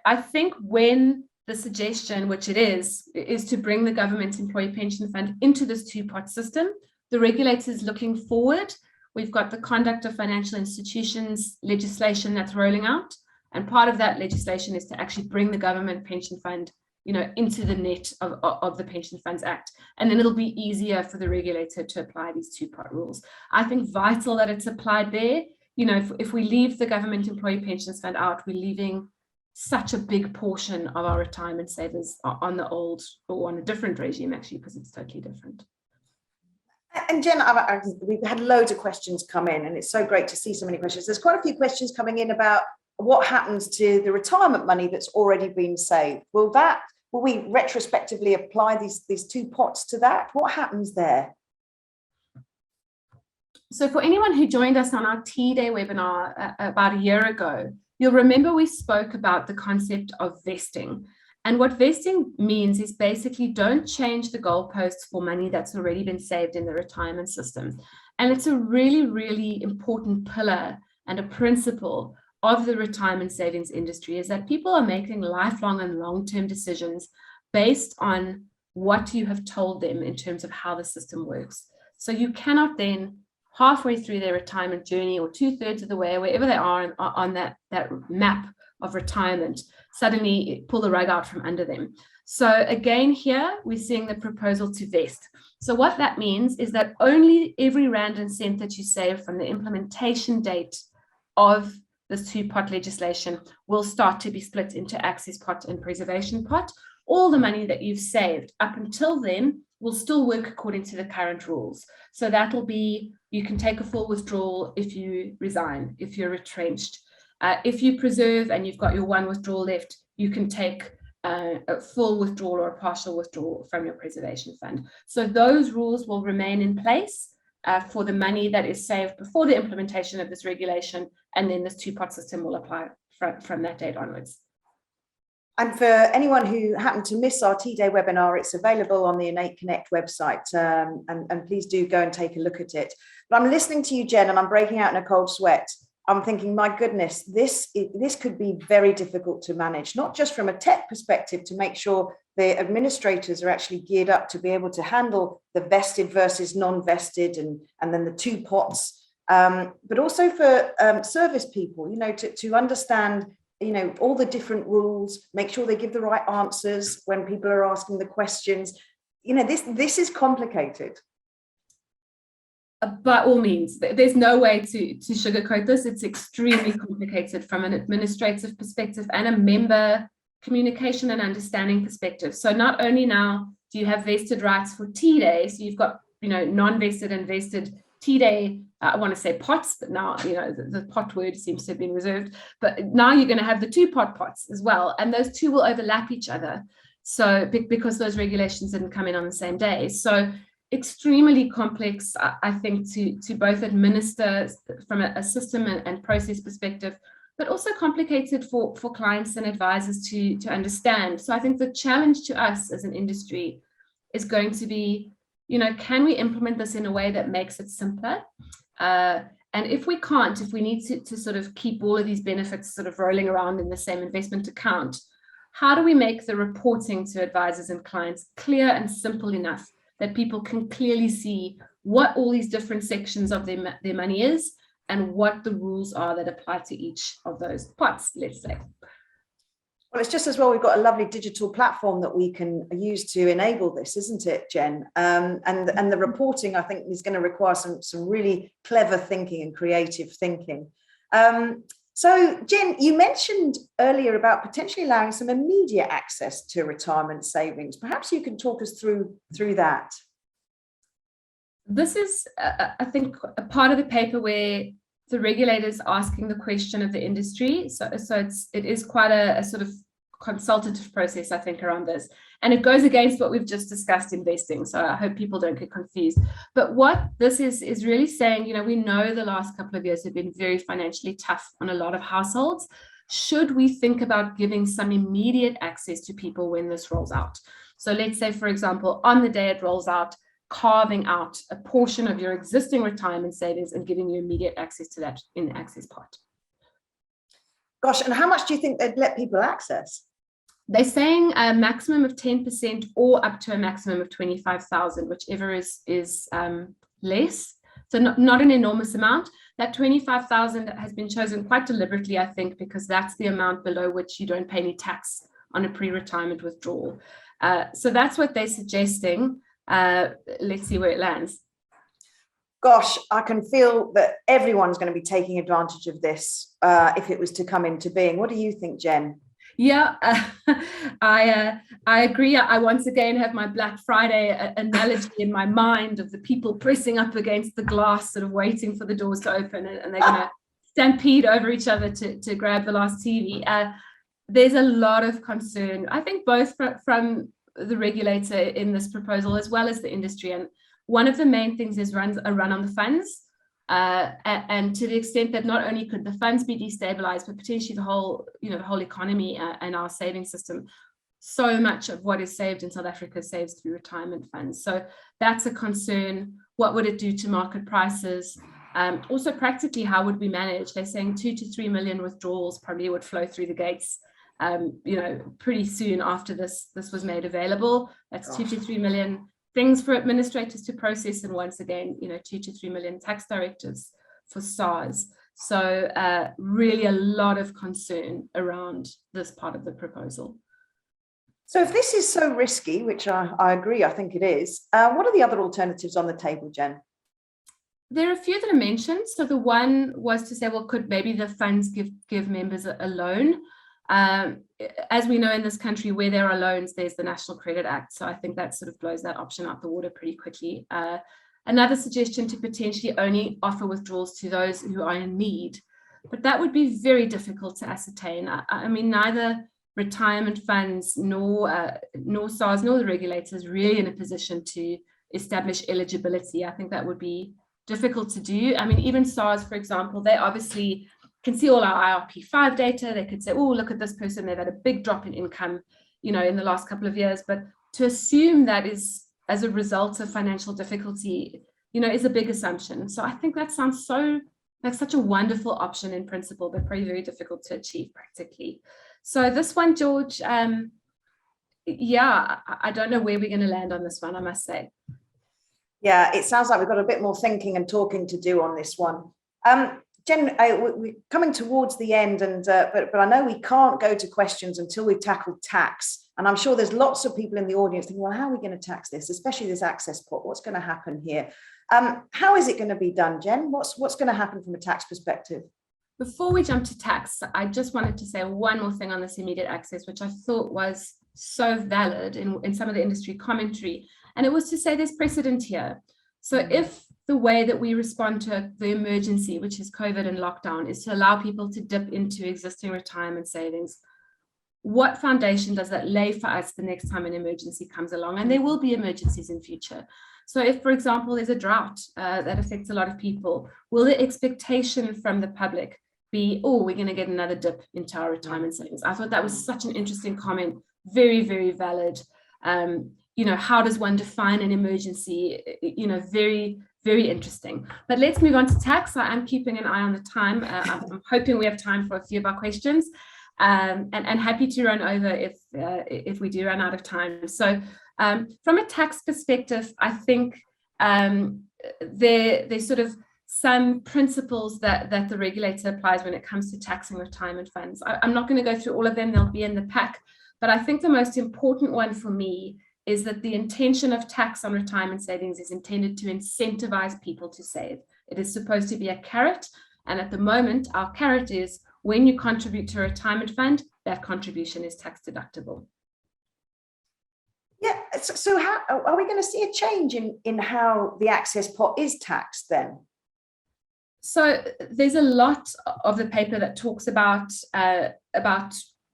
Speaker 2: I think when the suggestion, which it is to bring the Government Employee Pension Fund into this two-pot system, the regulators looking forward. We've got the Conduct of Financial Institutions legislation that's rolling out. And part of that legislation is to actually bring the Government Pension Fund, into the net of the Pension Funds Act. And then it'll be easier for the regulator to apply these two-pot rules. I think vital that it's applied there. If we leave the Government Employee Pensions Fund out, we're leaving such a big portion of our retirement savers on the old or on a different regime, actually, because it's totally different.
Speaker 1: And Jen, we've had loads of questions come in, and it's so great to see so many questions. There's quite a few questions coming in about what happens to the retirement money that's already been saved. Will we retrospectively apply these two pots to that? What happens there?
Speaker 2: So for anyone who joined us on our T-Day webinar about a year ago, you'll remember we spoke about the concept of vesting. And what vesting means is basically don't change the goalposts for money that's already been saved in the retirement system. And it's a really, really important pillar and a principle of the retirement savings industry is that people are making lifelong and long-term decisions based on what you have told them in terms of how the system works. So you cannot then, halfway through their retirement journey or 2/3 of the way, wherever they are on that map of retirement, suddenly pull the rug out from under them. So again, here we're seeing the proposal to vest. So what that means is that only every rand and cent that you save from the implementation date of this two-pot legislation will start to be split into access pot and preservation pot. All the money that you've saved up until then will still work according to the current rules. So that'll be, you can take a full withdrawal if you resign, if you're retrenched. If you preserve and you've got your one withdrawal left, you can take a full withdrawal or a partial withdrawal from your preservation fund. So those rules will remain in place for the money that is saved before the implementation of this regulation, and then this two-pot system will apply from that date onwards.
Speaker 1: And for anyone who happened to miss our T-Day webinar, it's available on the Innate Connect website, and please do go and take a look at it. But I'm listening to you, Jen, and I'm breaking out in a cold sweat. I'm thinking, my goodness, this could be very difficult to manage, not just from a tech perspective, to make sure the administrators are actually geared up to be able to handle the vested versus non-vested and then the two pots, but also for service people, to understand, all the different rules, make sure they give the right answers when people are asking the questions. This is complicated.
Speaker 2: By all means, there's no way to sugarcoat this. It's extremely complicated from an administrative perspective and a member communication and understanding perspective. So not only now do you have vested rights for T-Day, so you've got, non-vested and vested T-Day, I want to say pots, but now, the pot word seems to have been reserved. But now you're going to have the two-pot pots as well. And those two will overlap each other. So because those regulations didn't come in on the same day. So extremely complex, I think, to both administer from a system and process perspective, but also complicated for clients and advisors to understand. So I think the challenge to us as an industry is going to be, can we implement this in a way that makes it simpler? And if we can't, if we need to sort of keep all of these benefits sort of rolling around in the same investment account, how do we make the reporting to advisors and clients clear and simple enough that people can clearly see what all these different sections of their money is and what the rules are that apply to each of those pots, let's say.
Speaker 1: Well, it's just as well we've got a lovely digital platform that we can use to enable this, isn't it, Jen? And the reporting, I think, is going to require some really clever thinking and creative thinking. So, Jen, you mentioned earlier about potentially allowing some immediate access to retirement savings. Perhaps you can talk us through that.
Speaker 2: This is, I think, a part of the paper where the regulators asking the question of the industry. So it is quite a sort of consultative process, I think, around this. And it goes against what we've just discussed investing. So I hope people don't get confused. But what this is really saying, we know the last couple of years have been very financially tough on a lot of households. Should we think about giving some immediate access to people when this rolls out? So let's say, for example, on the day it rolls out, carving out a portion of your existing retirement savings and giving you immediate access to that in the access pot.
Speaker 1: Gosh, and how much do you think they'd let people access?
Speaker 2: They're saying a maximum of 10% or up to a maximum of 25,000, whichever is less. So not an enormous amount. That 25,000 has been chosen quite deliberately, I think, because that's the amount below which you don't pay any tax on a pre-retirement withdrawal. So that's what they're suggesting. Let's see where it lands.
Speaker 1: Gosh, I can feel that everyone's going to be taking advantage of this if it was to come into being. What do you think, Jen?
Speaker 2: Yeah, I agree. I once again have my Black Friday analogy in my mind of the people pressing up against the glass, sort of waiting for the doors to open, and they're going to stampede over each other to grab the last TV. There's a lot of concern, I think, both from the regulator in this proposal as well as the industry. And one of the main things is a run on the funds. And to the extent that not only could the funds be destabilized, but potentially the whole economy and our saving system. So much of what is saved in South Africa is saved through retirement funds. So that's a concern. What would it do to market prices? Also, practically, how would we manage? They're saying 2 to 3 million withdrawals probably would flow through the gates, pretty soon after this was made available. That's 2 to 3 million things for administrators to process, and once again, 2 to 3 million tax directives for SARS. So really a lot of concern around this part of the proposal.
Speaker 1: So if this is so risky, which I agree, I think it is, what are the other alternatives on the table, Jen?
Speaker 2: There are a few that are mentioned. So the one was to say, well, could maybe the funds give members a loan? As we know in this country, where there are loans, there's the National Credit Act. So I think that sort of blows that option out the water pretty quickly. Another suggestion to potentially only offer withdrawals to those who are in need, but that would be very difficult to ascertain. I mean, neither retirement funds nor SARS nor the regulators really in a position to establish eligibility. I think that would be difficult to do. I mean, even SARS, for example, they obviously can see all our IRP5 data. They could say, oh, look at this person, they've had a big drop in income, in the last couple of years. But to assume that is as a result of financial difficulty, is a big assumption. So I think that sounds like such a wonderful option in principle, but probably very difficult to achieve practically. So this one, George, I don't know where we're going to land on this one, I must say.
Speaker 1: Yeah, it sounds like we've got a bit more thinking and talking to do on this one. Jen, we're coming towards the end, but I know we can't go to questions until we've tackled tax. And I'm sure there's lots of people in the audience thinking, well, how are we going to tax this, especially this access pot? What's going to happen here? How is it going to be done, Jen? What's going to happen from a tax perspective?
Speaker 2: Before we jump to tax, I just wanted to say one more thing on this immediate access, which I thought was so valid in some of the industry commentary. And it was to say there's precedent here. So if the way that we respond to the emergency, which is COVID and lockdown, is to allow people to dip into existing retirement savings, what foundation does that lay for us the next time an emergency comes along? And there will be emergencies in future. So if, for example, there's a drought that affects a lot of people, will the expectation from the public be, oh, we're going to get another dip into our retirement savings? I thought that was such an interesting comment, very, very valid. How does one define an emergency? Very, very interesting. But let's move on to tax. I'm keeping an eye on the time. I'm hoping we have time for a few of our questions, and happy to run over if we do run out of time. So from a tax perspective, I think there's sort of some principles that the regulator applies when it comes to taxing retirement funds. I'm not going to go through all of them. They'll be in the pack. But I think the most important one for me is that the intention of tax on retirement savings is intended to incentivize people to save. It is supposed to be a carrot. And at the moment, our carrot is when you contribute to a retirement fund, that contribution is tax deductible.
Speaker 1: Yeah, so how are we going to see a change in how the access pot is taxed then?
Speaker 2: So there's a lot of the paper that talks about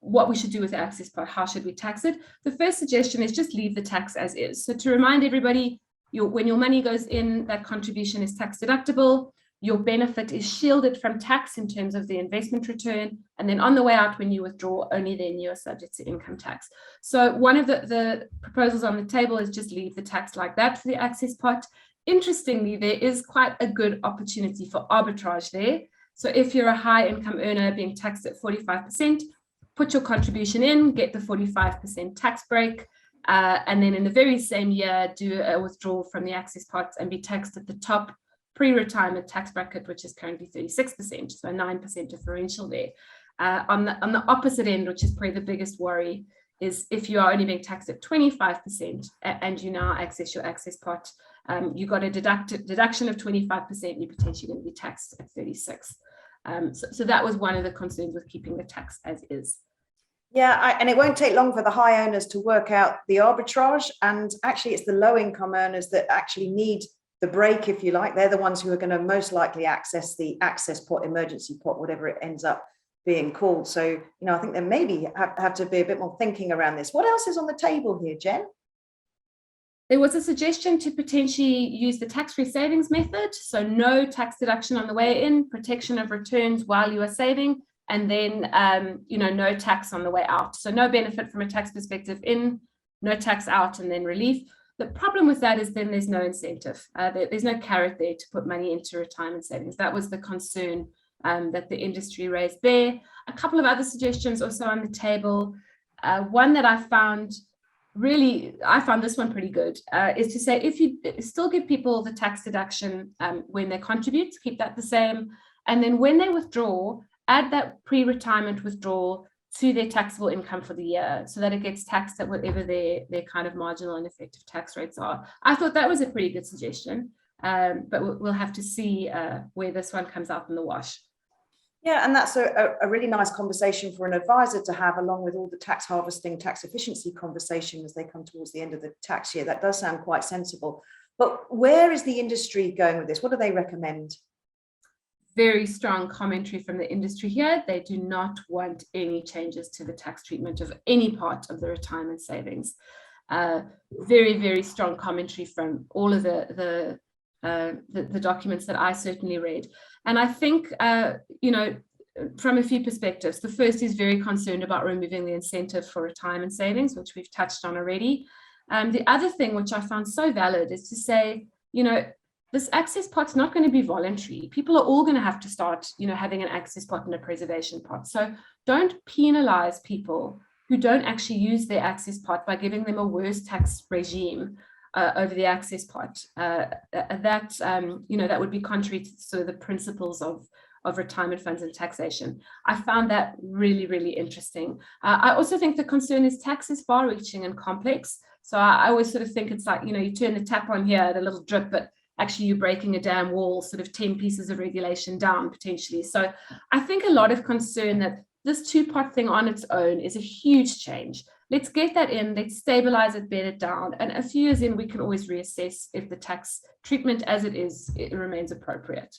Speaker 2: what we should do with the access pot. How should we tax it? The first suggestion is just leave the tax as is. So to remind everybody, when your money goes in, that contribution is tax deductible. Your benefit is shielded from tax in terms of the investment return. And then on the way out, when you withdraw, only then you are subject to income tax. So one of the proposals on the table is just leave the tax like that for the access pot. Interestingly, there is quite a good opportunity for arbitrage there. So if you're a high income earner being taxed at 45%, put your contribution in, get the 45% tax break, and then in the very same year, do a withdrawal from the access pot and be taxed at the top pre-retirement tax bracket, which is currently 36%, so a 9% differential there. On the opposite end, which is probably the biggest worry, is if you are only being taxed at 25% and you now access your access pot, you got a deduction of 25%, you're potentially going to be taxed at 36%. So that was one of the concerns with keeping the tax as is.
Speaker 1: Yeah, and it won't take long for the high earners to work out the arbitrage. And actually, it's the low income earners that actually need the break, if you like. They're the ones who are going to most likely access the access pot, emergency pot, whatever it ends up being called. So, I think there maybe have to be a bit more thinking around this. What else is on the table here, Jen?
Speaker 2: There was a suggestion to potentially use the tax-free savings method. So no tax deduction on the way in, protection of returns while you are saving, and then, no tax on the way out. So no benefit from a tax perspective in, no tax out, and then relief. The problem with that is then there's no incentive. There's no carrot there to put money into retirement savings. That was the concern that the industry raised there. A couple of other suggestions also on the table. One that I found this one pretty good, is to say if you still give people the tax deduction when they contribute, keep that the same. And then when they withdraw, add that pre-retirement withdrawal to their taxable income for the year so that it gets taxed at whatever their kind of marginal and effective tax rates are. I thought that was a pretty good suggestion, but we'll have to see where this one comes out in the wash.
Speaker 1: Yeah, and that's a really nice conversation for an advisor to have, along with all the tax harvesting, tax efficiency conversation as they come towards the end of the tax year. That does sound quite sensible. But where is the industry going with this? What do they recommend?
Speaker 2: Very strong commentary from the industry here. They do not want any changes to the tax treatment of any part of the retirement savings. Very, very strong commentary from all of the documents that I certainly read. And I think, from a few perspectives, the first is very concerned about removing the incentive for retirement savings, which we've touched on already. The other thing, which I found so valid, is to say, this access pot's not going to be voluntary. People are all going to have to start, having an access pot and a preservation pot. So don't penalize people who don't actually use their access pot by giving them a worse tax regime over the access pot. That would be contrary to sort of the principles of retirement funds and taxation. I found that really, really interesting. I also think the concern is tax is far-reaching and complex. So I always sort of think it's like, you turn the tap on here, a little drip, but actually you're breaking a dam wall, sort of 10 pieces of regulation down potentially. So I think a lot of concern that this two-pot thing on its own is a huge change. Let's get that in, let's stabilize it, bed it down. And a few years in, we can always reassess if the tax treatment as it remains appropriate.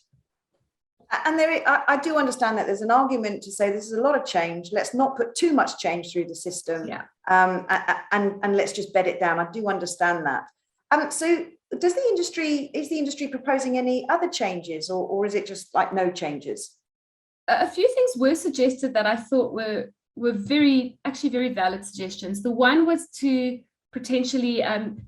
Speaker 1: And I do understand that there's an argument to say this is a lot of change. Let's not put too much change through the system.
Speaker 2: Yeah.
Speaker 1: And let's just bed it down. I do understand that. So is the industry proposing any other changes, or is it just like no changes?
Speaker 2: A few things were suggested that I thought were very valid suggestions. The one was to potentially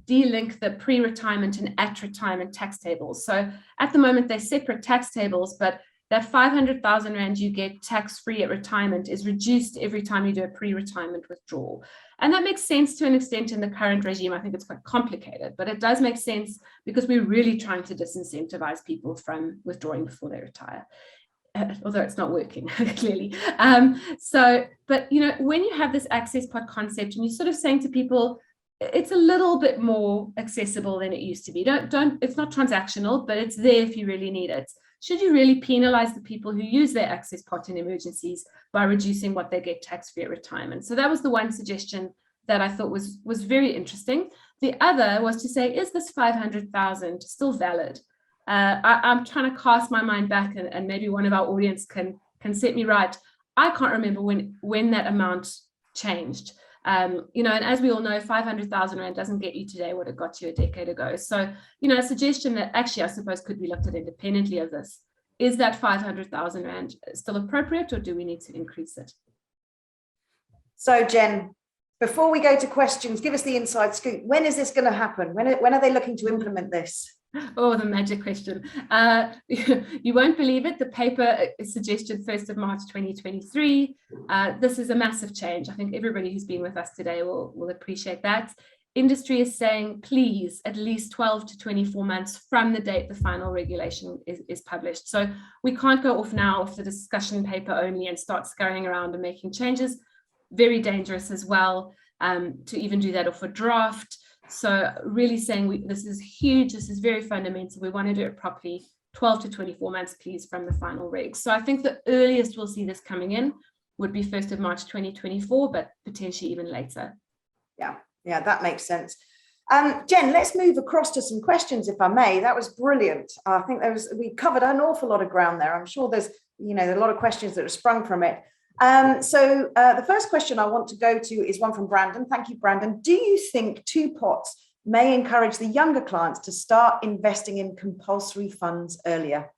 Speaker 2: de-link the pre-retirement and at-retirement tax tables. So at the moment, they're separate tax tables, but that 500,000 Rand you get tax-free at retirement is reduced every time you do a pre-retirement withdrawal. And that makes sense to an extent in the current regime. I think it's quite complicated, but it does make sense because we're really trying to disincentivize people from withdrawing before they retire. Although it's not working clearly. But when you have this access pot concept and you're sort of saying to people, it's a little bit more accessible than it used to be. It's not transactional, but it's there if you really need it. Should you really penalize the people who use their access pot in emergencies by reducing what they get tax-free at retirement? So that was the one suggestion that I thought was very interesting. The other was to say, is this 500,000 still valid? I'm trying to cast my mind back, and maybe one of our audience can set me right. I can't remember when that amount changed. And as we all know, 500,000 Rand doesn't get you today what it got you a decade ago. So, a suggestion that actually I suppose could be looked at independently of this, is that 500,000 Rand still appropriate, or do we need to increase it?
Speaker 1: So Jen, before we go to questions, give us the inside scoop. When is this going to happen? When are they looking to implement this?
Speaker 2: Oh, the magic question. You won't believe it. The paper is suggested 1st of March 2023. This is a massive change. I think everybody who's been with us today will appreciate that. Industry is saying, please, at least 12 to 24 months from the date the final regulation is published. So we can't go off now off the discussion paper only and start scurrying around and making changes. Very dangerous as well, to even do that off a draft. So really saying this is huge, this is very fundamental, we want to do it properly, 12 to 24 months, please, from the final reg. So I think the earliest we'll see this coming in would be 1st of March 2024, but potentially even later.
Speaker 1: Yeah, that makes sense. Jen, let's move across to some questions, if I may. That was brilliant. I think we covered an awful lot of ground there. I'm sure there's a lot of questions that have sprung from it. So the first question I want to go to is one from Brandon. Thank you, Brandon. Do you think two pots may encourage the younger clients to start investing in compulsory funds earlier?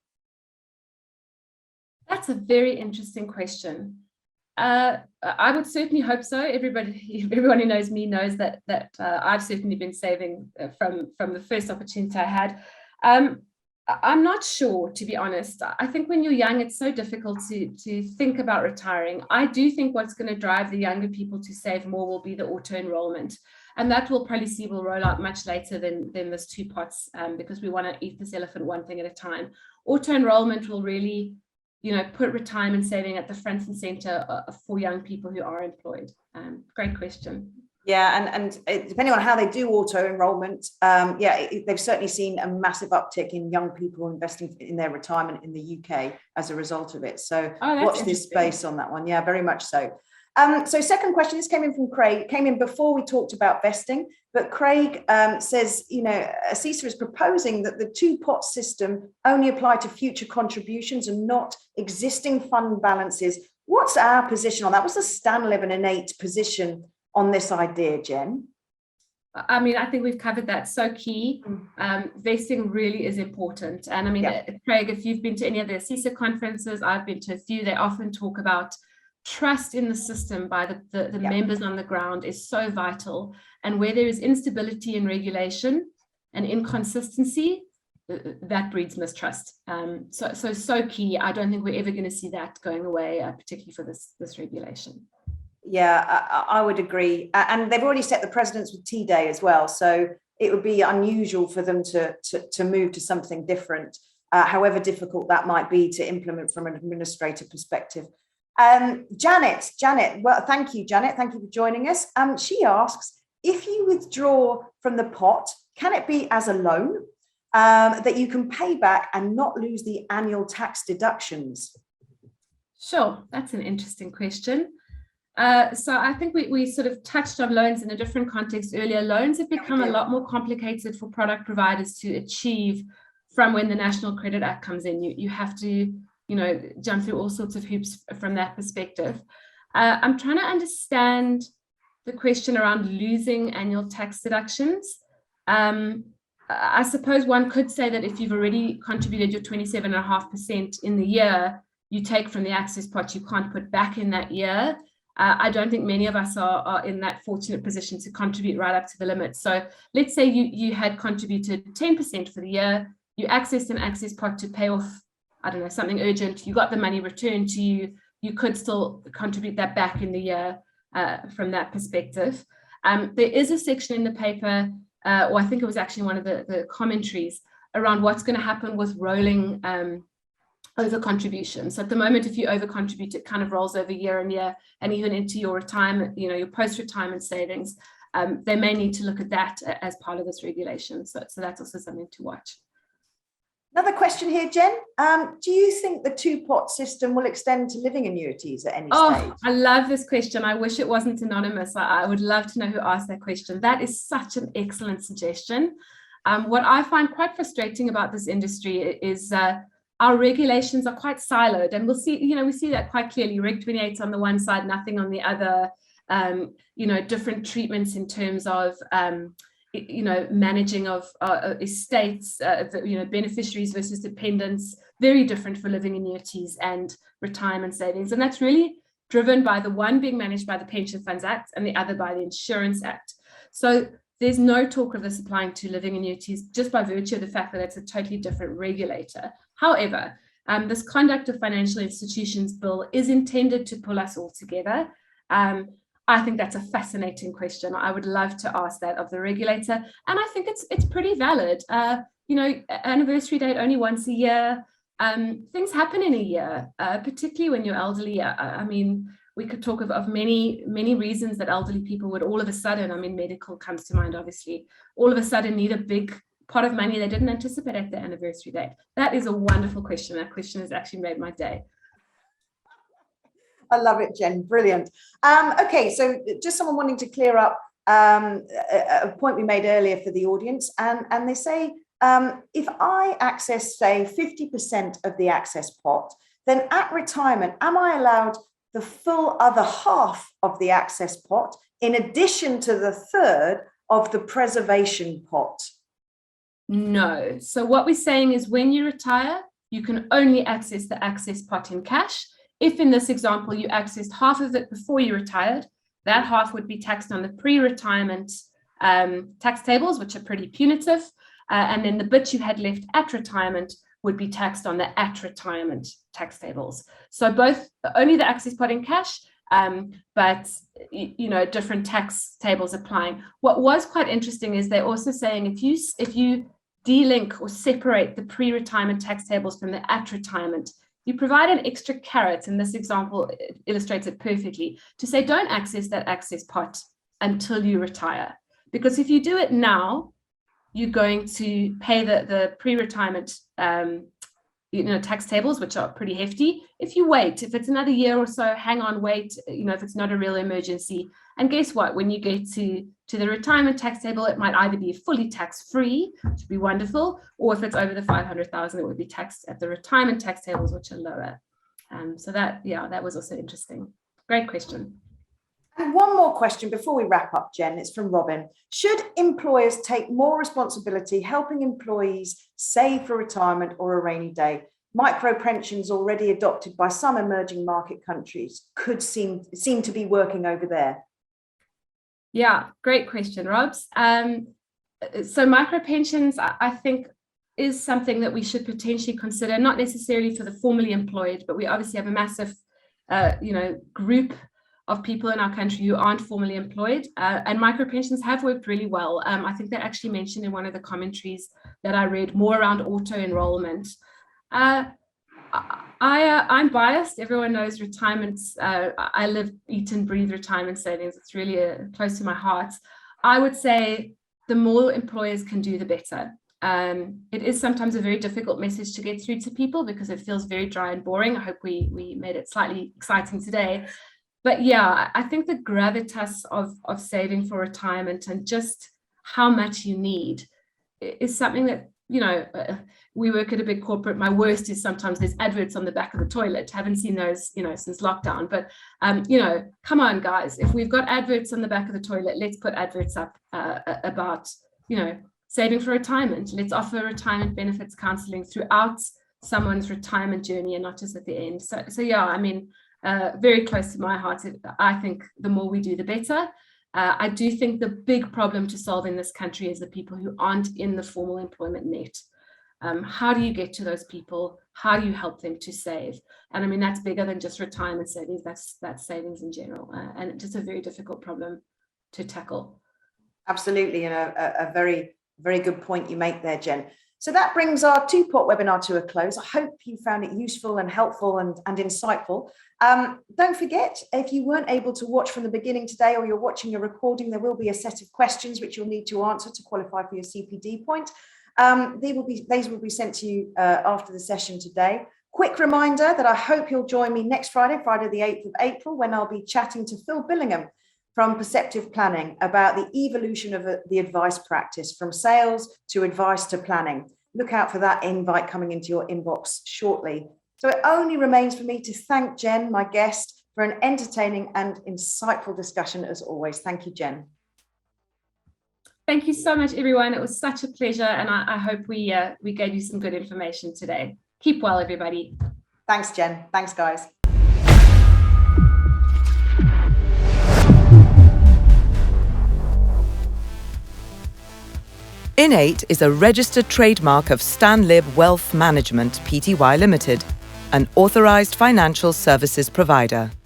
Speaker 2: That's a very interesting question. I would certainly hope so. Everyone who knows me knows that I've certainly been saving from the first opportunity I had. I'm not sure, to be honest. I think when you're young, it's so difficult to think about retiring. I do think what's going to drive the younger people to save more will be the auto enrollment. And that will probably see will roll out much later than this two pots, because we want to eat this elephant one thing at a time. Auto enrollment will really, put retirement saving at the front and center for young people who are employed. Great question.
Speaker 1: Yeah, and depending on how they do auto enrollment, they've certainly seen a massive uptick in young people investing in their retirement in the UK as a result of it. So watch this space on that one. Yeah, very much so. So second question, this came in from Craig. It came in before we talked about vesting, but Craig says, ASISA is proposing that the two-pot system only apply to future contributions and not existing fund balances. What's our position on that? What's the Stanlib and Innate position on this idea, Jen?
Speaker 2: I mean, I think we've covered that. So key. Vesting really is important. And I mean, Craig, if you've been to any of the ASISA conferences, I've been to a few, they often talk about trust in the system by the members on the ground is so vital. And where there is instability in regulation and inconsistency, that breeds mistrust. So key. I don't think we're ever going to see that going away, particularly for this regulation.
Speaker 1: Yeah, I would agree. And they've already set the precedents with T-Day as well. So it would be unusual for them to move to something different, however difficult that might be to implement from an administrative perspective. Janet, well, thank you, Janet. Thank you for joining us. She asks, if you withdraw from the pot, can it be as a loan that you can pay back and not lose the annual tax deductions?
Speaker 2: Sure, that's an interesting question. So I think we sort of touched on loans in a different context earlier. Loans have become a lot more complicated for product providers to achieve from when the National Credit Act comes in. You have to, jump through all sorts of hoops from that perspective. I'm trying to understand the question around losing annual tax deductions. I suppose one could say that if you've already contributed your 27.5% in the year, you take from the access pot, you can't put back in that year. I don't think many of us are in that fortunate position to contribute right up to the limit. So let's say you had contributed 10% for the year, you accessed an access pot to pay off, I don't know, something urgent, you got the money returned to you, you could still contribute that back in the year from that perspective. There is a section in the paper, or I think it was actually one of the commentaries around what's going to happen with rolling over contribution. So at the moment, if you over contribute, it kind of rolls over year on year and even into your retirement, your post-retirement savings. They may need to look at that as part of this regulation. So that's also something to watch.
Speaker 1: Another question here, Jen. Do you think the two-pot system will extend to living annuities at any stage?
Speaker 2: I love this question. I wish it wasn't anonymous. I would love to know who asked that question. That is such an excellent suggestion. What I find quite frustrating about this industry is our regulations are quite siloed, and we see that quite clearly. Reg 28 on the one side, nothing on the other. Different treatments in terms of managing of estates, beneficiaries versus dependents, very different for living annuities and retirement savings. And that's really driven by the one being managed by the Pension Funds Act and the other by the Insurance Act. So there's no talk of this applying to living annuities just by virtue of the fact that it's a totally different regulator. However, this Conduct of Financial Institutions bill is intended to pull us all together. I think that's a fascinating question. I would love to ask that of the regulator. And I think it's pretty valid. Anniversary date only once a year. Things happen in a year, particularly when you're elderly. I mean, we could talk of many, many reasons that elderly people would all of a sudden, medical comes to mind, obviously, all of a sudden need a big pot of money they didn't anticipate at their anniversary date. That is a wonderful question. That question has actually made my day.
Speaker 1: I love it, Jen. Brilliant. Okay, so just someone wanting to clear up a point we made earlier for the audience. And they say, if I access, say, 50% of the access pot, then at retirement, am I allowed the full other half of the access pot in addition to the third of the preservation pot?
Speaker 2: No. So what we're saying is when you retire, you can only access the access pot in cash. if in this example you accessed half of it before you retired, that half would be taxed on the pre-retirement tax tables, which are pretty punitive. And then the bit you had left at retirement would be taxed on the at-retirement tax tables. So both, only the access pot in cash, but different tax tables applying. What was quite interesting is they're also saying if you delink or separate the pre-retirement tax tables from the at-retirement, you provide an extra carrot, and this example illustrates it perfectly, to say don't access that access pot until you retire. Because if you do it now, you're going to pay the pre-retirement tax tables, which are pretty hefty. If you wait, if it's another year or so, hang on, wait, if it's not a real emergency. And guess what? When you get to the retirement tax table, it might either be fully tax-free, which would be wonderful, or if it's over the 500,000, it would be taxed at the retirement tax tables, which are lower. So that was also interesting. Great question.
Speaker 1: And one more question before we wrap up, Jen. It's from Robin. Should employers take more responsibility helping employees save for retirement or a rainy day? Micro pensions, already adopted by some emerging market countries, could seem to be working over there.
Speaker 2: Yeah, great question, Robs. So micro pensions, I think, is something that we should potentially consider, not necessarily for the formally employed, but we obviously have a massive, group of people in our country who aren't formally employed, and micro pensions have worked really well. I think they actually mentioned in one of the commentaries that I read more around auto enrollment. I'm biased. Everyone knows retirement. I live, eat and breathe retirement savings. It's really close to my heart. I would say the more employers can do, the better. It is sometimes a very difficult message to get through to people because it feels very dry and boring. I hope we made it slightly exciting today. But yeah, I think the gravitas of saving for retirement and just how much you need is something that, we work at a big corporate. My worst is sometimes there's adverts on the back of the toilet. Haven't seen those, since lockdown. But, come on, guys, if we've got adverts on the back of the toilet, let's put adverts up about, saving for retirement. Let's offer retirement benefits counseling throughout someone's retirement journey and not just at the end. So yeah, I mean, very close to my heart. I think the more we do, the better. I do think the big problem to solve in this country is the people who aren't in the formal employment net. How do you get to those people? How do you help them to save? And I mean, that's bigger than just retirement savings. That's savings in general, and it's just a very difficult problem to tackle.
Speaker 1: Absolutely, and a very, very good point you make there, Jen. So that brings our two-pot webinar to a close. I hope you found it useful and helpful and insightful. Don't forget, if you weren't able to watch from the beginning today or you're watching a recording, there will be a set of questions which you'll need to answer to qualify for your CPD point. These will be sent to you after the session today. Quick reminder that I hope you'll join me next Friday the 8th of April, when I'll be chatting to Phil Billingham from Perceptive Planning about the evolution of the advice practice from sales to advice to planning. Look out for that invite coming into your inbox shortly. So it only remains for me to thank Jen, my guest, for an entertaining and insightful discussion as always. Thank you, Jen.
Speaker 2: Thank you so much, everyone. It was such a pleasure, and I hope we gave you some good information today. Keep well, everybody.
Speaker 1: Thanks, Jen. Thanks, guys.
Speaker 3: Innate is a registered trademark of Stanlib Wealth Management Pty Limited, an authorised financial services provider.